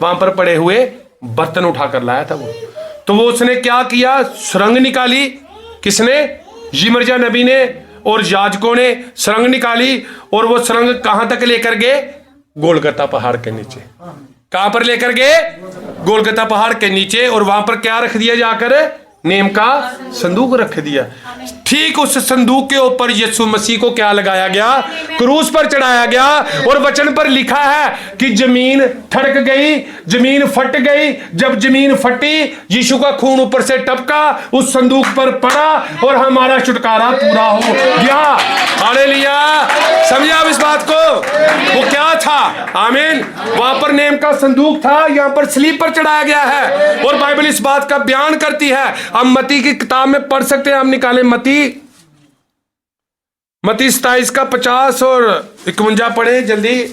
वहां पर पड़े हुए बर्तन उठा कर लाया था वो। तो वो उसने क्या किया? सुरंग निकाली। किसने? यिर्मयाह नबी ने और याजकों ने सुरंग निकाली। और वो सुरंग कहां तक लेकर गए? गोलगत्ता पहाड़ के नीचे। कहां पर लेकर गए? गोलगत्ता पहाड़ के नीचे। और वहां पर क्या रख दिया जाकर? नेम का संदूक रख दिया। ठीक उस संदूक के ऊपर यीशु मसीह को क्या लगाया गया? क्रूस पर चढ़ाया गया। और वचन पर लिखा है कि जमीन ठड़क गई, जमीन फट गई। जब जमीन फटी, यीशु का खून ऊपर से टपका, उस संदूक पर पड़ा और हमारा छुटकारा पूरा हो गया। हालेलुया। समझे आप इस बात को? वो क्या था? आमीन। वहां पर नेम का संदूक था, यहां पर स्लीप पर चढ़ाया गया है। और बाइबल इस बात का बयान करती है। हम मत्ती की किताब में पढ़ सकते हैं। हम निकाले मत्ती 27 का 50 और 51 पढ़े जल्दी।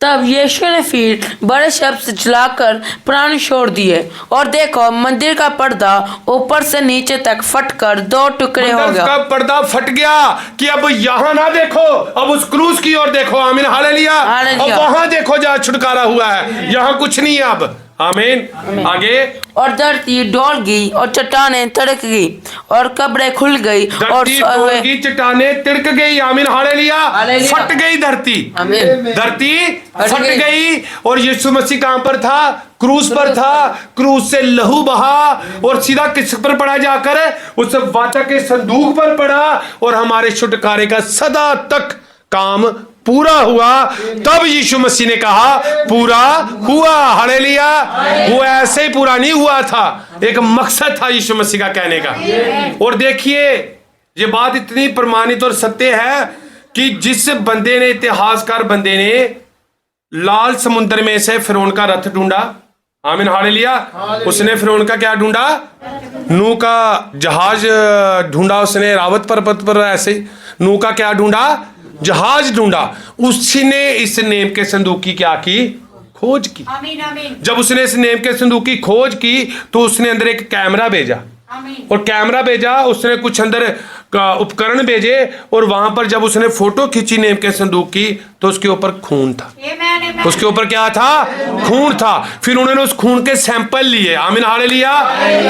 तब यीशु ने फिर बड़े शब्द से चिल्लाकर प्राण छोड़ दिए, और देखो मंदिर का पर्दा ऊपर से नीचे तक फटकर 2 टुकड़े हो गया। पर्दा फट गया कि अब यहाँ ना देखो, अब उस क्रूस की ओर देखो। आमीन। हालेलुया। अब वहां देखो जहाँ छुटकारा हुआ है, यहाँ कुछ नहीं है अब। आमीन। आगे, और धरती डोल गई और चट्टानें तड़क गई और कब्रें खुल गई और धरती डोल गई, चट्टानें तिड़क गई। आमीन, हालेलुया। हालेलुया। फट गई धरती, आमीन। धरती फट फट गई। गई। और यीशु मसीह कहां पर था? क्रूस पर था। क्रूस से लहू बहा और सीधा किस पर पड़ा? जाकर उस वाचा के संदूक पर पड़ा और हमारे छुटकारे का सदा तक काम पूरा हुआ। तब यीशु मसीह ने कहा पूरा हुआ। हालेलुया। वो ऐसे ही पूरा नहीं हुआ था, एक मकसद था यीशु मसीह का कहने का। और देखिए, ये बात इतनी प्रमाणित और सत्य है कि जिस बंदे ने, इतिहासकार बंदे ने लाल समुद्र में से फिरौन का रथ ढूंढा, आमीन हालेलुया, उसने फिरौन का क्या ढूंढा? नूह का जहाज ढूंढा उसने, रावत पर्वत पर ऐसे नूह का क्या ढूंढा? जहाज ढूंढा। उसी ने इस नेम के संदूक की क्या की? खोज की। आमीन आमीन जब उसने इस नेम के संदूक की खोज की तो उसने अंदर एक कैमरा भेजा, आमीन और कैमरा भेजा, उसने कुछ अंदर उपकरण भेजे, और वहां पर जब उसने फोटो खींची नेम के संदूक की तो उसके ऊपर खून था। आमीन आमीन उसके ऊपर क्या था? खून था। फिर उन्होंने उस खून के सैंपल लिए, आमीन हालेलुया,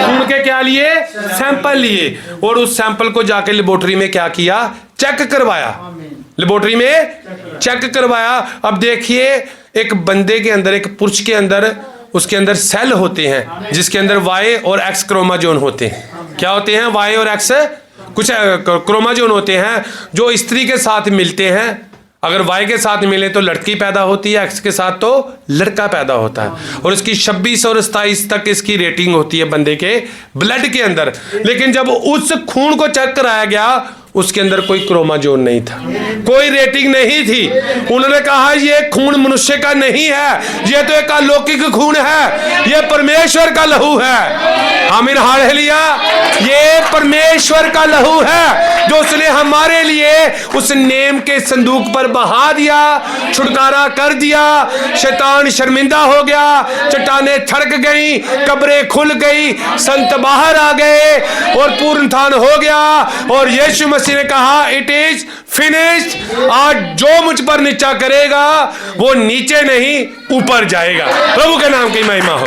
खून के क्या लिए? सैंपल लिए, और उस सैंपल को जाके लेबोरेटरी में क्या किया? चेक करवाया। लेबोरेटरी में चेक करवाया। अब देखिए, एक बंदे के अंदर, एक पुरुष के अंदर, उसके अंदर सेल होते हैं जिसके अंदर वाई और एक्स क्रोमोजोन होते हैं। क्या होते हैं? वाई और एक्स कुछ क्रोमोजोन होते हैं जो स्त्री के साथ मिलते हैं। अगर वाई के साथ मिले तो लड़की पैदा होती है, एक्स के साथ तो लड़का पैदा होता है। और इसकी 26 और 27 तक इसकी रेटिंग होती है बंदे के ब्लड के अंदर। लेकिन जब उस खून को चेक कराया गया, उसके अंदर कोई क्रोमोजोन नहीं था, कोई रेटिंग नहीं थी। उन्होंने कहा ये खून मनुष्य का नहीं है, ये तो एक अलौकिक खून है, ये परमेश्वर का लहू है। आमीन हालेलुया। ये परमेश्वर का लहू है जो उसने हमारे लिए उस नेम के संदूक पर बहा दिया, छुटकारा कर दिया। शैतान शर्मिंदा हो गया, चट्टानें थड़क गई, कब्रें खुल गई, संत बाहर आ गए और पूर्णतान हो गया। और यीशु मसीह ने कहा इट इज फिनिश्ड। आज जो मुझ पर नीचा करेगा वो नीचे नहीं ऊपर जाएगा। प्रभु के नाम की महिमा हो,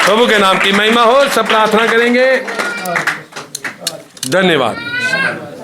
प्रभु के नाम की महिमा हो। सब प्रार्थना करेंगे। धन्यवाद।